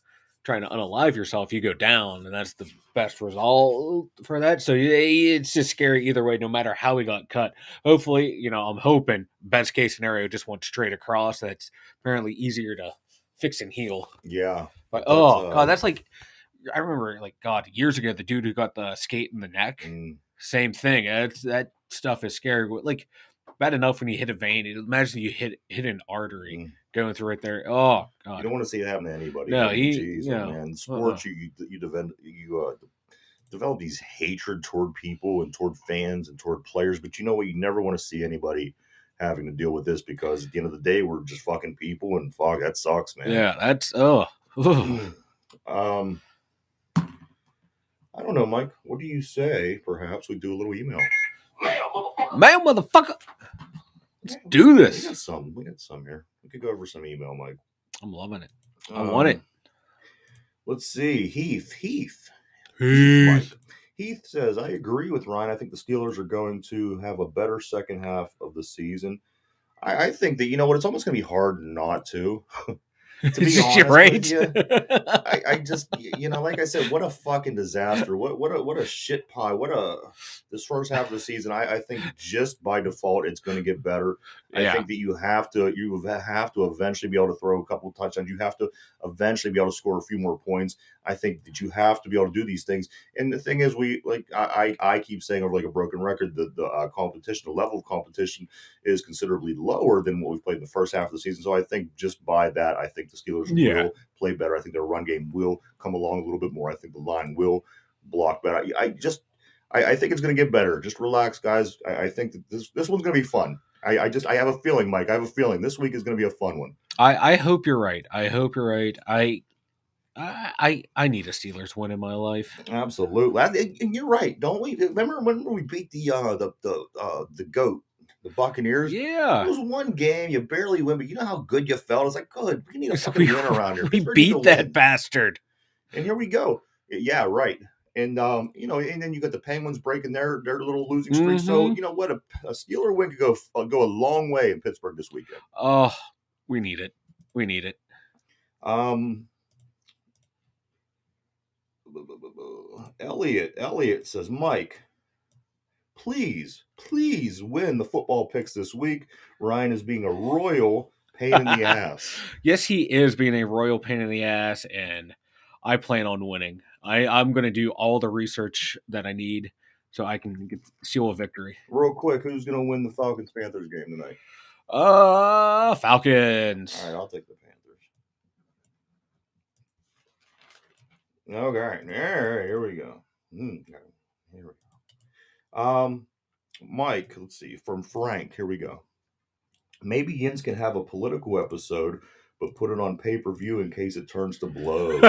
trying to unalive yourself, you go down, and that's the best result for that. So it's just scary either way, no matter how he got cut. Hopefully, I'm hoping best case scenario just went straight across. That's apparently easier to fix and heal. yeah. But That's oh god, that's like I remember like God years ago the dude who got the skate in the neck. mm, Same thing. That stuff is scary. Like bad enough when you hit a vein. Imagine you hit an artery mm. going through it there. Oh You God, don't want to see it happen to anybody. I no, mean, geez, man, uh-uh. sports you develop these hatred toward people and toward fans and toward players, but you know what? You never want to see anybody having to deal with this because at the end of the day, we're just fucking people, and fuck, that sucks, man. Yeah, that's oh. um, I don't know, Mike. What do you say? Perhaps we do a little email. Man, motherfucker, let's Yeah, do we got this. some. We got some here. We could go over some email, Mike. I'm loving it. I want it. Um, let's see. Heath, Peace. Mike. Heath says, I agree with Ryan. I think the Steelers are going to have a better second half of the season. I think that, you know what, it's almost going to be hard not to. To be Is this your honest with right? you, I just like I said, what a fucking disaster. What a shit pie. This first half of the season. I think just by default it's going to get better. I Yeah. think that you have to eventually be able to throw a couple of touchdowns. You have to eventually be able to score a few more points. I think that you have to be able to do these things. And the thing is, I keep saying over like a broken record that the competition, the level of competition is considerably lower than what we've played in the first half of the season. So I think just by that, I think the Steelers Yeah. will play better. I think their run game will come along a little bit more. I think the line will block better. I think it's going to get better. Just relax, guys. I think that this one's going to be fun. I have a feeling, Mike. I have a feeling this week is going to be a fun one. I hope you're right. I hope you're right. I need a Steelers win in my life. Absolutely, and you're right. Don't we? Remember when we beat the goat, the Buccaneers? It Yeah. was one game you barely win, but you know how good you felt. It's like, good. We need a So fucking win around here. we Pittsburgh needs a beat that win, bastard. and here we go. Yeah, right. And and then you got the Penguins breaking their little losing streak. So Mm-hmm. you know what, a Steeler win could go a long way in Pittsburgh this weekend. Oh, we need it. We need it. Um, Elliot says, Mike, please win the football picks this week. Ryan is being a royal pain in the ass. Yes, he is being a royal pain in the ass, and I plan on winning. I'm going to do all the research that I need so I can seal a victory. Real quick, who's going to win the Falcons Panthers game tonight? Falcons. All right, I'll take the Panthers. Okay, here we go. Here we go. Mike, let's see, from Frank. Here we go. Maybe Yins can have a political episode, but put it on pay-per-view in case it turns to blows.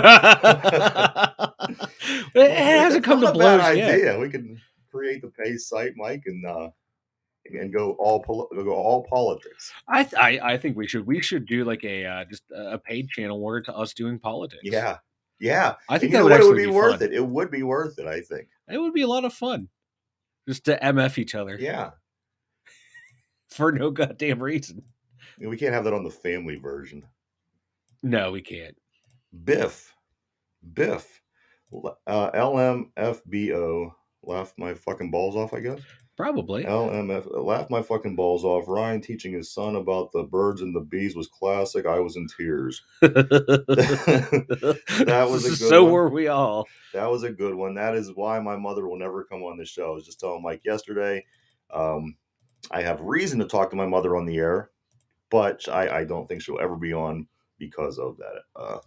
It hasn't come to blows yet. Idea. We can create the pay site, Mike, and go all politics. I think we should do like a just a paid channel where to us doing politics. Yeah. I think that would be worth it. It would be worth it. I think it would be a lot of fun just to MF each other. Yeah. For no goddamn reason. We can't have that on the family version. No, we can't. Biff, LMFBO, laugh my fucking balls off, I guess. Probably. LMF, laugh my fucking balls off. Ryan teaching his son about the birds and the bees was classic. I was in tears. That was a good so one. Were we all. That was a good one. That is why my mother will never come on this show. I was just telling Mike yesterday. I have reason to talk to my mother on the air, but I don't think she'll ever be on because of that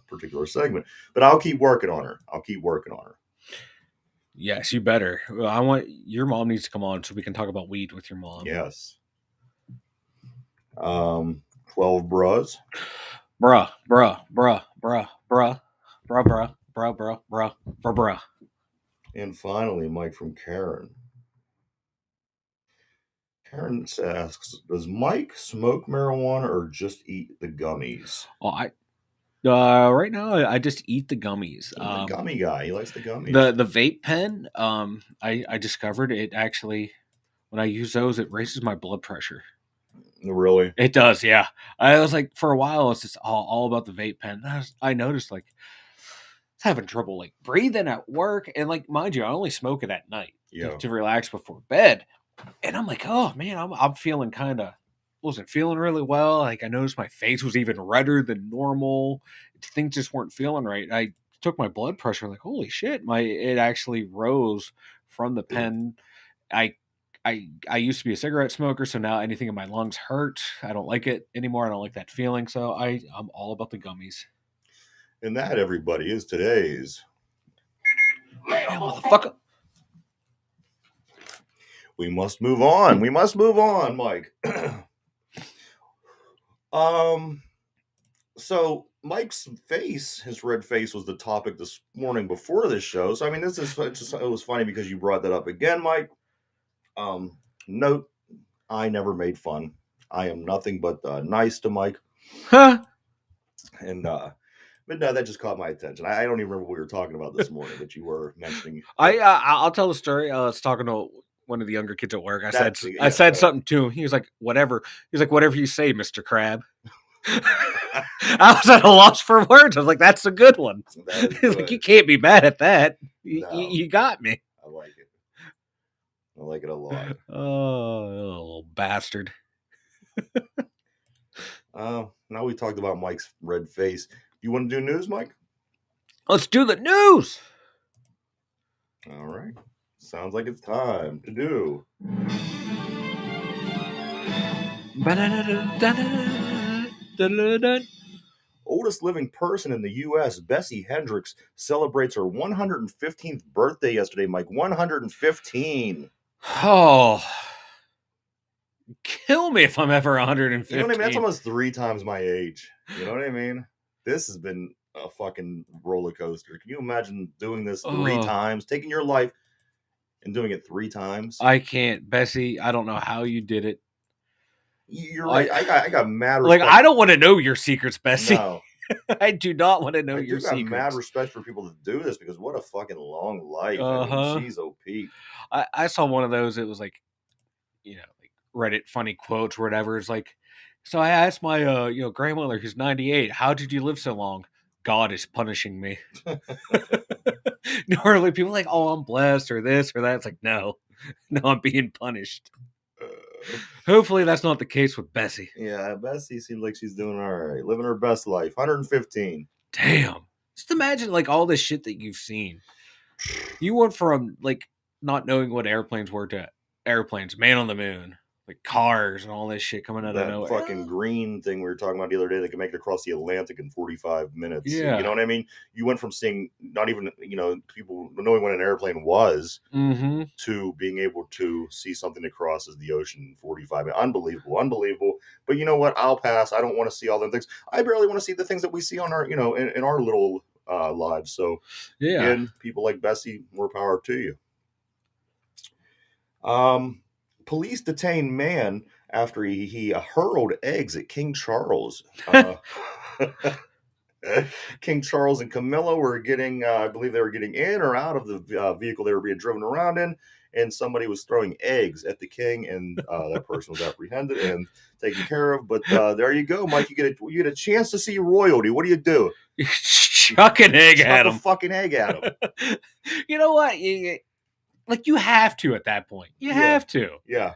particular segment. But I'll keep working on her. Yes, you better. I want your mom needs to come on so we can talk about weed with your mom. Yes. 12 bras. Bruh. And finally, Mike from Karen. Karen asks, does Mike smoke marijuana or just eat the gummies? Oh, right now I just eat the gummies. The gummy guy, he likes the gummies. The vape pen, I discovered it actually, when I use those, it raises my blood pressure. Really? It does, yeah. I was like, for a while, it's just all about the vape pen. I noticed like I was having trouble like breathing at work, and like mind you, I only smoke it at night to relax before bed. And I'm like, oh man, I'm feeling wasn't feeling really well. Like I noticed my face was even redder than normal. Things just weren't feeling right. I took my blood pressure, like holy shit, it actually rose from the pen. I used to be a cigarette smoker, so now anything in my lungs hurt. I don't like it anymore. I don't like that feeling. So I'm all about the gummies. And that, everybody, is today's. Yeah, motherfucker. We must move on. Mike. So Mike's face, his red face, was the topic this morning before this show. So I mean, it was funny because you brought that up again, Mike. Note, I never made fun. I am nothing but nice to Mike. Huh? And but no, that just caught my attention. I don't even remember what we were talking about this morning, but you were mentioning. I'll tell the story. I was talking to one of the younger kids at work. I said something to him. He was like, "Whatever." He's like, "Whatever you say, Mr. Crab." I was at a loss for words. I was like, "That's a good one." He's like, "You can't be mad at that. You got me." I like it. I like it a lot. Oh, little bastard. Now we talked about Mike's red face. You want to do news, Mike? Let's do the news. All right. Sounds like it's time to do. Oldest living person in the U.S., Bessie Hendricks, celebrates her 115th birthday yesterday, Mike. 115. Oh. Kill me if I'm ever 115. You know what I mean? That's almost 3 times my age. You know what I mean? This has been a fucking roller coaster. Can you imagine doing this 3 times, taking your life and doing it 3 times? I can't, Bessie. I don't know how you did it. You're right. I got mad. Like, I don't want to know your secrets, Bessie. No. I do not want to know I your do got mad secrets. respect for people that do this because what a fucking long life. I mean, Uh-huh. geez, oh Pete. I saw one of those. It was like, like Reddit funny quotes or whatever. It's like, so I asked my grandmother who's 98, how did you live so long? God is punishing me. Normally people are like, oh, I'm blessed or this or that. It's like, no, I'm being punished. Hopefully that's not the case with Bessie. Yeah, Bessie seems like she's doing all right, living her best life. 115. Damn. Just imagine like all this shit that you've seen. You went from like not knowing what airplanes were to airplanes, man on the moon, like cars and all this shit coming out of That nowhere. fucking green thing we were talking about the other day that can make it across the Atlantic in 45 minutes. You know Yeah. what I mean? You went from seeing not even, people knowing what an airplane was Mm-hmm. to being able to see something that crosses the ocean in 45 minutes. Unbelievable, unbelievable. But you know what? I'll pass. I don't want to see all them things. I barely want to see the things that we see on our, in our little lives. So, Yeah. again, people like Bessie, more power to you. Police detain man after he hurled eggs at King Charles. King Charles and Camilla were getting, I believe they were getting in or out of the vehicle they were being driven around in, and somebody was throwing eggs at the king, and that person was apprehended and taken care of. But there you go, Mike. You get a chance to see royalty. What do you do? You chuck an egg Chuck at a him. fucking egg at him. You know what? You have to at that point. You have to. Yeah.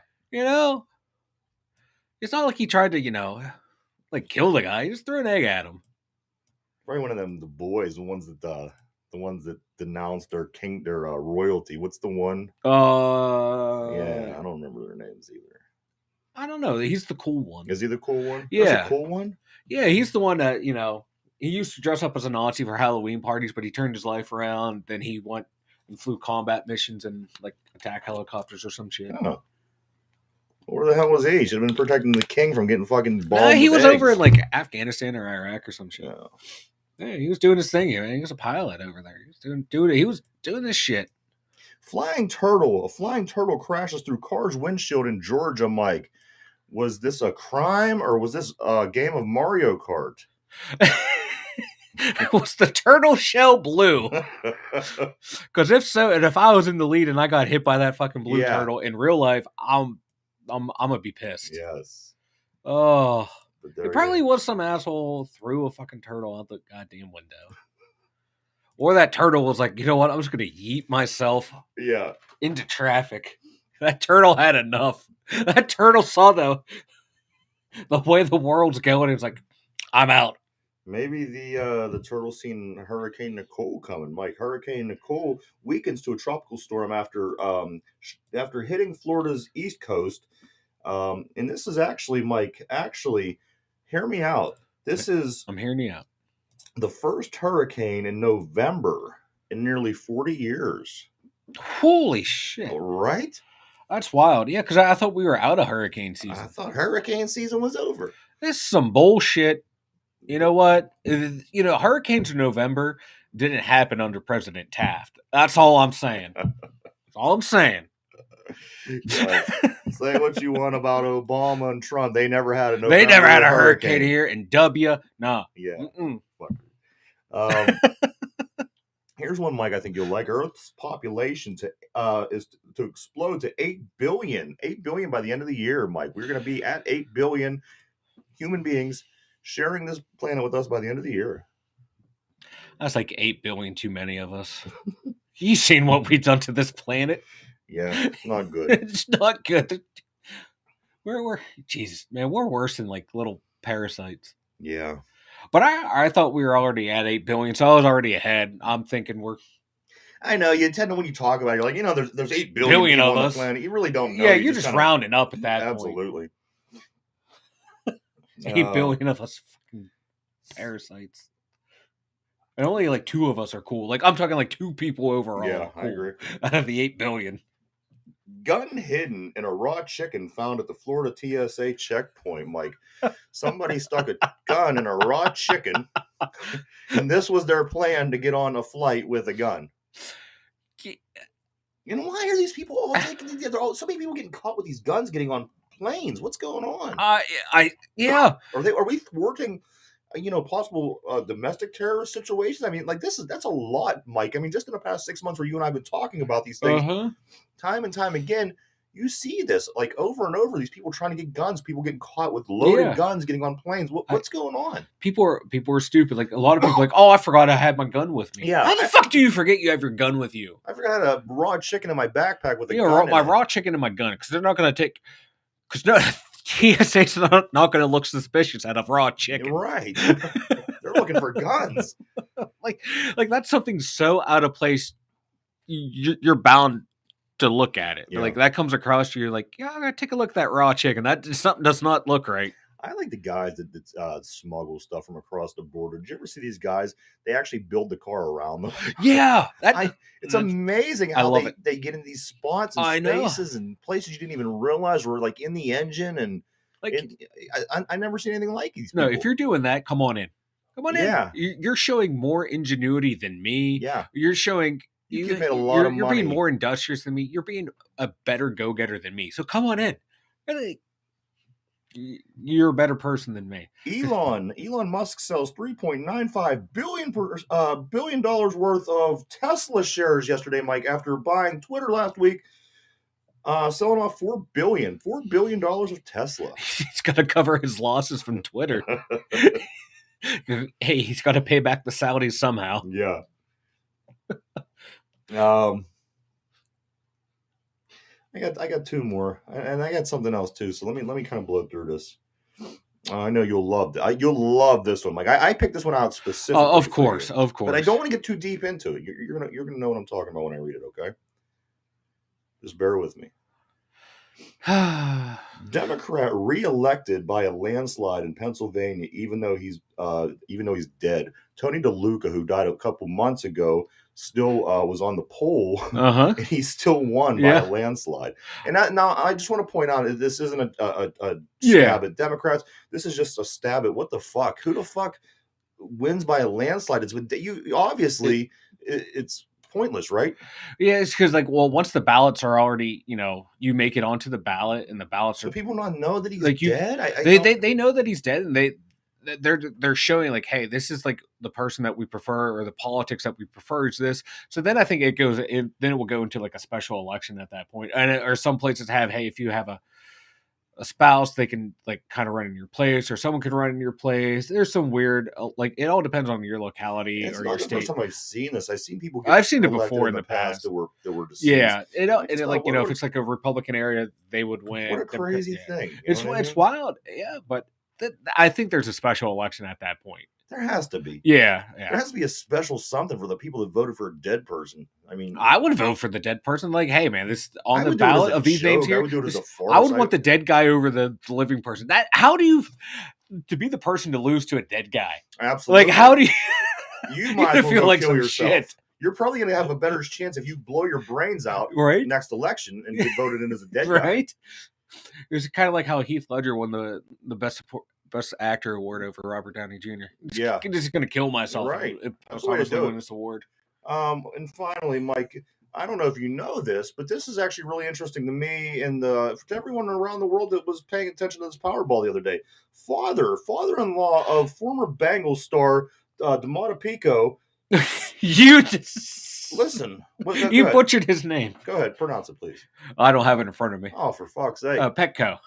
It's not like he tried to, like kill the guy. He just threw an egg at him. Probably one of them, the boys, the ones that denounced their royalty. What's the one? Yeah, I don't remember their names either. I don't know. He's the cool one. Is he the cool one? Yeah. There's a cool one? Yeah, he's the one that, he used to dress up as a Nazi for Halloween parties, but he turned his life around. Then he went and flew combat missions and like attack helicopters or some shit. Oh. Where the hell was he? He should have been protecting the king from getting fucking bombed. Nah, he with was eggs. over in like Afghanistan or Iraq or some shit. Oh. Yeah, he was doing his thing. He was a pilot over there. He was doing this shit. A flying turtle crashes through car's windshield in Georgia, Mike. Was this a crime or was this a game of Mario Kart? Was the turtle shell blue? Because if so, and if I was in the lead and I got hit by that fucking blue turtle in real life, I'm gonna be pissed. Yes. Oh, it probably was some asshole threw a fucking turtle out the goddamn window, or that turtle was like, you know what? I'm just gonna yeet myself. Into traffic. That turtle had enough. That turtle saw the way the world's going. It's like, I'm out. Maybe the turtle seen Hurricane Nicole coming. Mike, Hurricane Nicole weakens to a tropical storm after hitting Florida's east coast. And this is actually, Mike. Actually, hear me out. I'm hearing you out. The first hurricane in November in nearly 40 years. Holy shit! Right? That's wild. Yeah, because I thought we were out of hurricane season. I thought hurricane season was over. This is some bullshit. You know what? Hurricanes in November didn't happen under President Taft. That's all I'm saying. That's all I'm saying. Say what you want about Obama and Trump. They never had a November They never had a hurricane here in nah. Yeah. Here's one, Mike, I think you'll like. Earth's population is to explode to 8 billion. 8 billion by the end of the year, Mike. We're going to be at 8 billion human beings sharing this planet with us by the end of the year. That's like 8 billion too many of us. You seen what we've done to this planet? Yeah, it's not good. It's not good. We're Jesus, man, we're worse than like little parasites. Yeah. But I thought we were already at 8 billion, so I was already ahead. I'm thinking I know, you tend to, when you talk about it, you're like, there's 8 billion people on the planet. You really don't know. Yeah, you're just rounding up at that absolutely. point. 8 billion of us fucking parasites. And only like 2 of us are cool. Like, I'm talking like 2 people overall. Yeah, cool I agree. Out of the 8 billion. Gun hidden in a raw chicken found at the Florida TSA checkpoint, Mike. Somebody stuck a gun in a raw chicken, and this was their plan to get on a flight with a gun. Why are these people all taking? So many people getting caught with these guns, getting on planes. What's going on? Yeah. Are we thwarting possible domestic terrorist situations. I mean, like that's a lot, Mike. I mean, just in the past 6 months where you and I have been talking about these things, time and time again, you see this like over and over. These people trying to get guns, people getting caught with loaded guns, getting on planes. What's going on? People are stupid. Like a lot of people, like, oh, I forgot I had my gun with me. Yeah, how the fuck do you forget you have your gun with you? I forgot I had a raw chicken in my backpack with a gun. My raw chicken in my gun because they're not going to take. Because no, TSA's not going to look suspicious out of raw chicken. Right. They're looking for guns. like that's something so out of place. You're bound to look at it. Like that comes across you. You're like, yeah, I'm going to take a look at that raw chicken. Something does not look right. I like the guys that smuggle stuff from across the border. Did you ever see these guys? They actually build the car around them. Yeah. It's amazing how they get in these spots and spaces and places you didn't even realize were like in the engine. And like, I never seen anything like these people. No, if you're doing that, come on in. Come on in. Yeah. You're showing more ingenuity than me. Yeah. You're showing... You get paid a lot of money. You're being more industrious than me. You're being a better go-getter than me. So come on in. You're a better person than me. Elon Musk sells $3.95 billion worth of Tesla shares yesterday, Mike, after buying Twitter last week, selling off $4 billion of Tesla. He's got to cover his losses from Twitter. Hey, he's got to pay back the Saudis somehow. Yeah. I got two more, and I got something else too. So let me kind of blow through this. I know you'll love you'll love this one, Mike. I picked this one out specifically. Of course. But I don't want to get too deep into it. You're gonna know what I'm talking about when I read it. Okay, just bear with me. Democrat reelected by a landslide in Pennsylvania, even though he's dead. Tony DeLuca, who died a couple months ago, still was on the poll, and he still won by a landslide. And now I just want to point out that this isn't a stab at Democrats. This is just a stab at what the fuck? Who the fuck wins by a landslide? It's pointless, right? Yeah, it's because once the ballots are already, you make it onto the ballot, and the ballots are. Do people not know that he's dead? They know that he's dead, and they're showing like, hey, this is like the person that we prefer, or the politics that we prefer is this. So then I think then it will go into like a special election at that point, or some places have, hey, if you have a spouse, they can like kind of run in your place, or someone can run in your place. There's some weird, like it all depends on your locality or your state. First time I've seen this. I've seen people. I've seen it before in the past that were deceased. Yeah, if it's like a Republican area, they would win. What a crazy thing! It's wild. Yeah, but I think there's a special election at that point. There has to be. Yeah. There has to be a special something for the people that voted for a dead person. I mean, I would vote for the dead person. Like, hey, man, this on the ballot of these names here. I would do it as a farce. I would want the dead guy over the living person. How do you to be the person to lose to a dead guy? Absolutely. Like, how do you? You might as well feel like kill yourself. Shit. You're probably going to have a better chance if you blow your brains out next election and get voted in as a dead guy. Right. It was kind of like how Heath Ledger won the best actor award over Robert Downey Jr. I'm just going to kill myself if I was to win this award. And finally, Mike, I don't know if you know this, but this is actually really interesting to me and to everyone around the world that was paying attention to this Powerball the other day. Father-in-law of former Bengals star Damata Pico. You just... Listen. You butchered his name. Go ahead. Pronounce it, please. I don't have it in front of me. Oh, for fuck's sake. Petco.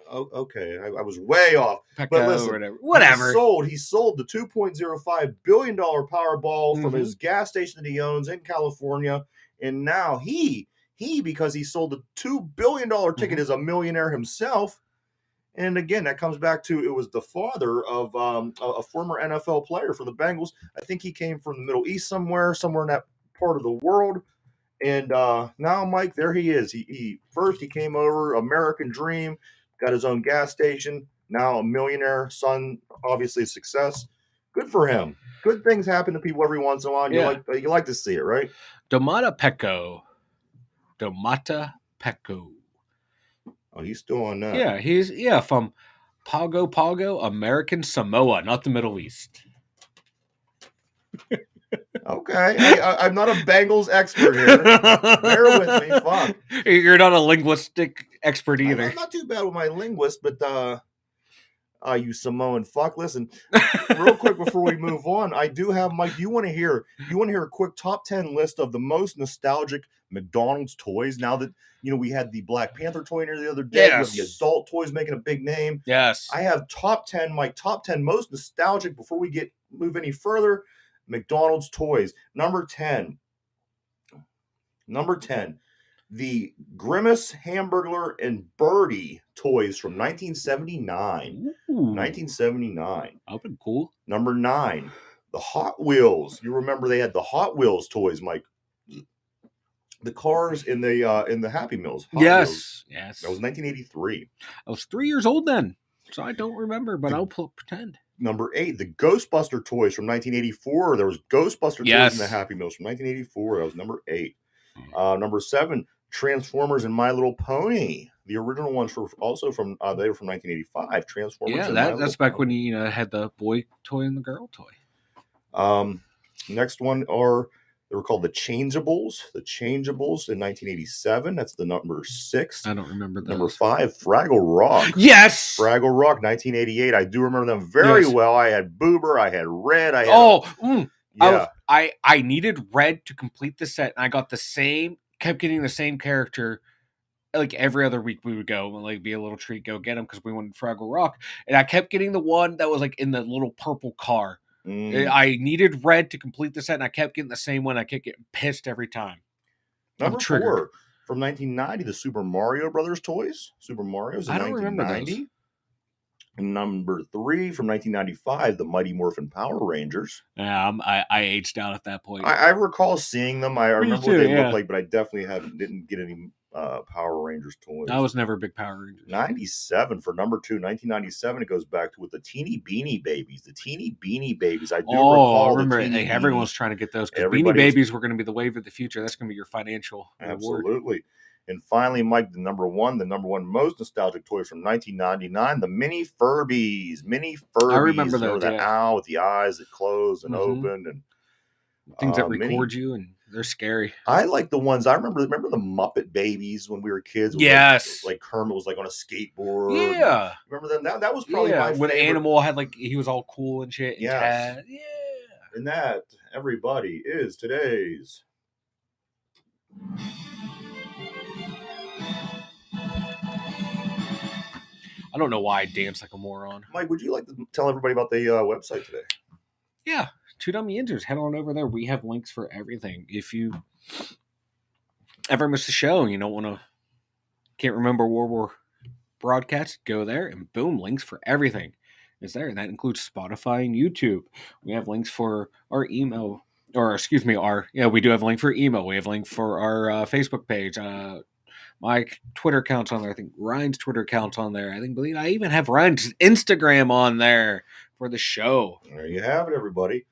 Oh, okay. I was way off. Petco, but listen, or whatever. He sold the $2.05 billion Powerball from his gas station that he owns in California. And now he because he sold the $2 billion ticket, is a millionaire himself. And again, that comes back to it was the father of a former NFL player for the Bengals. I think he came from the Middle East somewhere in that part of the world. And now, Mike, there he is. He came over, American dream, got his own gas station. Now a millionaire, son, obviously a success. Good for him. Good things happen to people every once in a while. You like to see it, right? Damata Petco. Oh, he's still on that. Yeah, he's from Pago, American Samoa, not the Middle East. Okay. Hey, I'm not a Bengals expert here. Bear with me. Fuck. You're not a linguistic expert either. I'm not too bad with my linguist, but You Samoan fuck. Listen, real quick before we move on, I do have Mike. Do you want to hear? You want to hear a quick top 10 list of the most nostalgic McDonald's toys? Now that we had the Black Panther toy in here the other day, we have the Yes. adult toys making a big name. Yes. I have top 10, Mike. Top 10 most nostalgic. Before we move any further, McDonald's toys. Number 10. The Grimace, Hamburglar, and Birdie toys from 1979. Ooh, 1979. that would be cool. Number 9, the Hot Wheels. You remember they had the Hot Wheels toys, Mike? The cars in the Happy Meals. Hot Wheels. Yes. That was 1983. I was 3 years old then, so I don't remember, but I'll pretend. Number 8, the Ghostbuster toys from 1984. There was Ghostbuster toys in the Happy Meals from 1984. That was number 8. Number 7, Transformers and My Little Pony. The original ones were also from they were from 1985. Transformers. Yeah, that's back when you had the boy toy and the girl toy. Next one they were called the Changeables. The Changeables in 1987. That's the number 6. I don't remember those. Number 5, Fraggle Rock. Yes! Fraggle Rock, 1988. I do remember them very well. I had Boober. I had Red. I had yeah. I needed Red to complete the set, and I got kept getting the same character. Like every other week we would go and like be a little treat, go get him because we wanted Fraggle Rock. And I kept getting the one that was like in the little purple car. I needed Red to complete the set, and I kept getting the same one. I kept getting pissed every time. Number 4, from 1990, the Super Mario Brothers toys. Super Mario's in 1990. I don't remember those. Number 3, from 1995, the Mighty Morphin Power Rangers. Yeah, I aged out at that point. I recall seeing them. I remember what they looked like, but I definitely didn't get any Power Rangers toys. I was never a big Power Rangers. 97 for number 2. 1997. It goes back to with the Teeny Beanie Babies. The Teeny Beanie Babies. I do recall. I remember everyone was trying to get those because Beanie Babies were going to be the wave of the future. That's going to be your financial absolutely. Reward. And finally, Mike, the number one most nostalgic toy from 1999, the Mini Furbies. Mini Furbies. I remember those. That owl with the eyes that closed and opened, and things that record you, and they're scary. I like the ones. I remember the Muppet Babies when we were kids. Yes, like Kermit was like on a skateboard. Yeah, remember them? That was probably my when favorite. Animal had he was all cool and shit. Yeah, and that, everybody, is today's. I don't know why I dance like a moron. Mike, would you like to tell everybody about the website today? Yeah, Two Dummy Injures. Head on over there. We have links for everything. If you ever miss a show and you can't remember where we're broadcast, go there and boom, links for everything is there. And that includes Spotify and YouTube. We have links for our email, we do have a link for email. We have a link for our Facebook page. My Twitter account's on there. I think Ryan's Twitter account's on there. I even have Ryan's Instagram on there for the show. There you have it, everybody.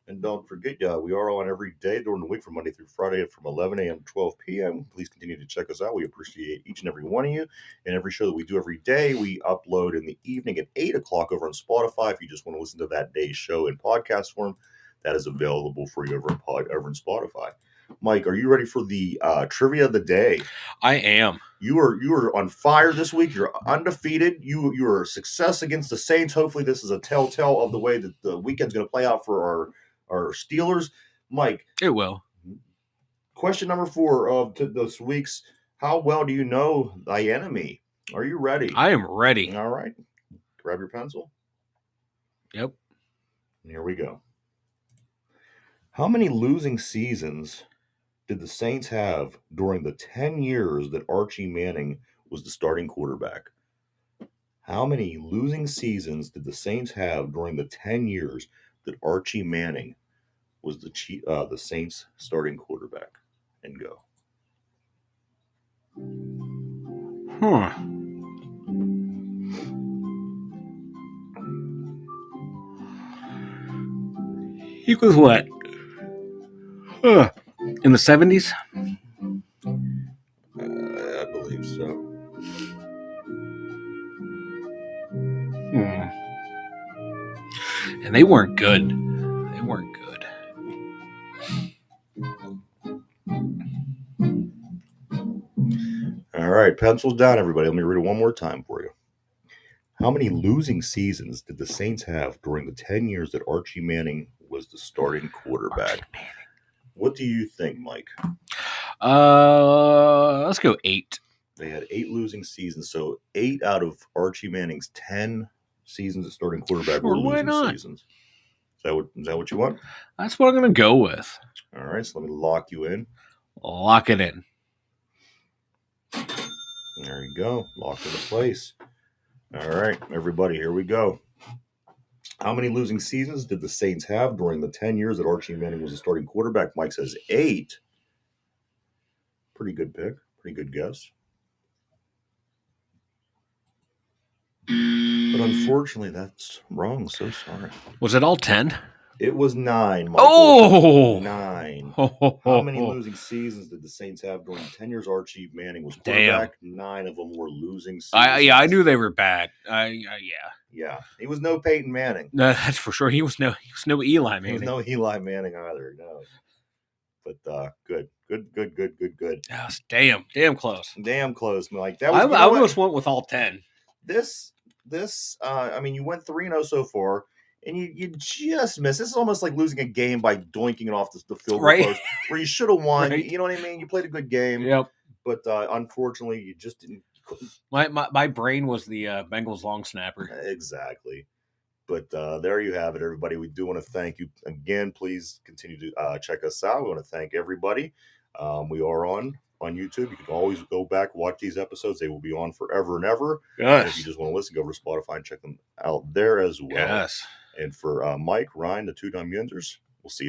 And don't forget, we are on every day during the week from Monday through Friday from 11 a.m. to 12 p.m. Please continue to check us out. We appreciate each and every one of you. And every show that we do every day, we upload in the evening at 8 o'clock over on Spotify. If you just want to listen to that day's show in podcast form, that is available for you over in Spotify. Mike, are you ready for the trivia of the day? I am. You are on fire this week. You're undefeated. You're a success against the Saints. Hopefully, this is a telltale of the way that the weekend's going to play out for our Steelers. Mike, it will. Question number 4 of this week's: how well do you know thy enemy? Are you ready? I am ready. All right. Grab your pencil. Yep. And here we go. How many losing seasons did the Saints have during the 10 years that Archie Manning was the starting quarterback? How many losing seasons did the Saints have during the 10 years that Archie Manning was the Saints starting quarterback? And go. Equals what? In the 70s? I believe so. And they weren't good. All right, pencils down, everybody. Let me read it one more time for you. How many losing seasons did the Saints have during the 10 years that Archie Manning was the starting quarterback? What do you think, Mike? Let's go 8. They had 8 losing seasons, so 8 out of Archie Manning's 10 seasons as starting quarterback were Why losing not? seasons. Is that what you want? That's what I'm going to go with. All right, so let me lock you in. Lock it in. There you go. Locked into place. All right, everybody, here we go. How many losing seasons did the Saints have during the 10 years that Archie Manning was a starting quarterback? Mike says 8. Pretty good pick. Pretty good guess. But unfortunately, that's wrong. So sorry. Was it all 10? It was 9, Michael. Oh! 9. Ho. How many losing seasons did the Saints have during 10 years Archie Manning was quarterback? Damn. 9 of them were losing seasons. I knew they were bad. Yeah. He was no Peyton Manning. No, that's for sure. He was no Eli Manning. He was no Eli Manning either. No. But good. Yes, damn close. Damn close, Mike. That was. I almost went with all 10. This. I mean, you went 3-0 so far, and you just missed. This is almost like losing a game by doinking it off the field goal post, where you should have won. Right. You know what I mean? You played a good game. Yep. But unfortunately, you just didn't. My brain was the Bengals long snapper. Exactly. But there you have it, everybody. We do want to thank you again. Please continue to check us out. We want to thank everybody. We are on YouTube. You can always go back, watch these episodes. They will be on forever and ever. Yes. And if you just want to listen, go over to Spotify and check them out there as well. Yes. And for Mike, Ryan, the two Dumb Yinzers,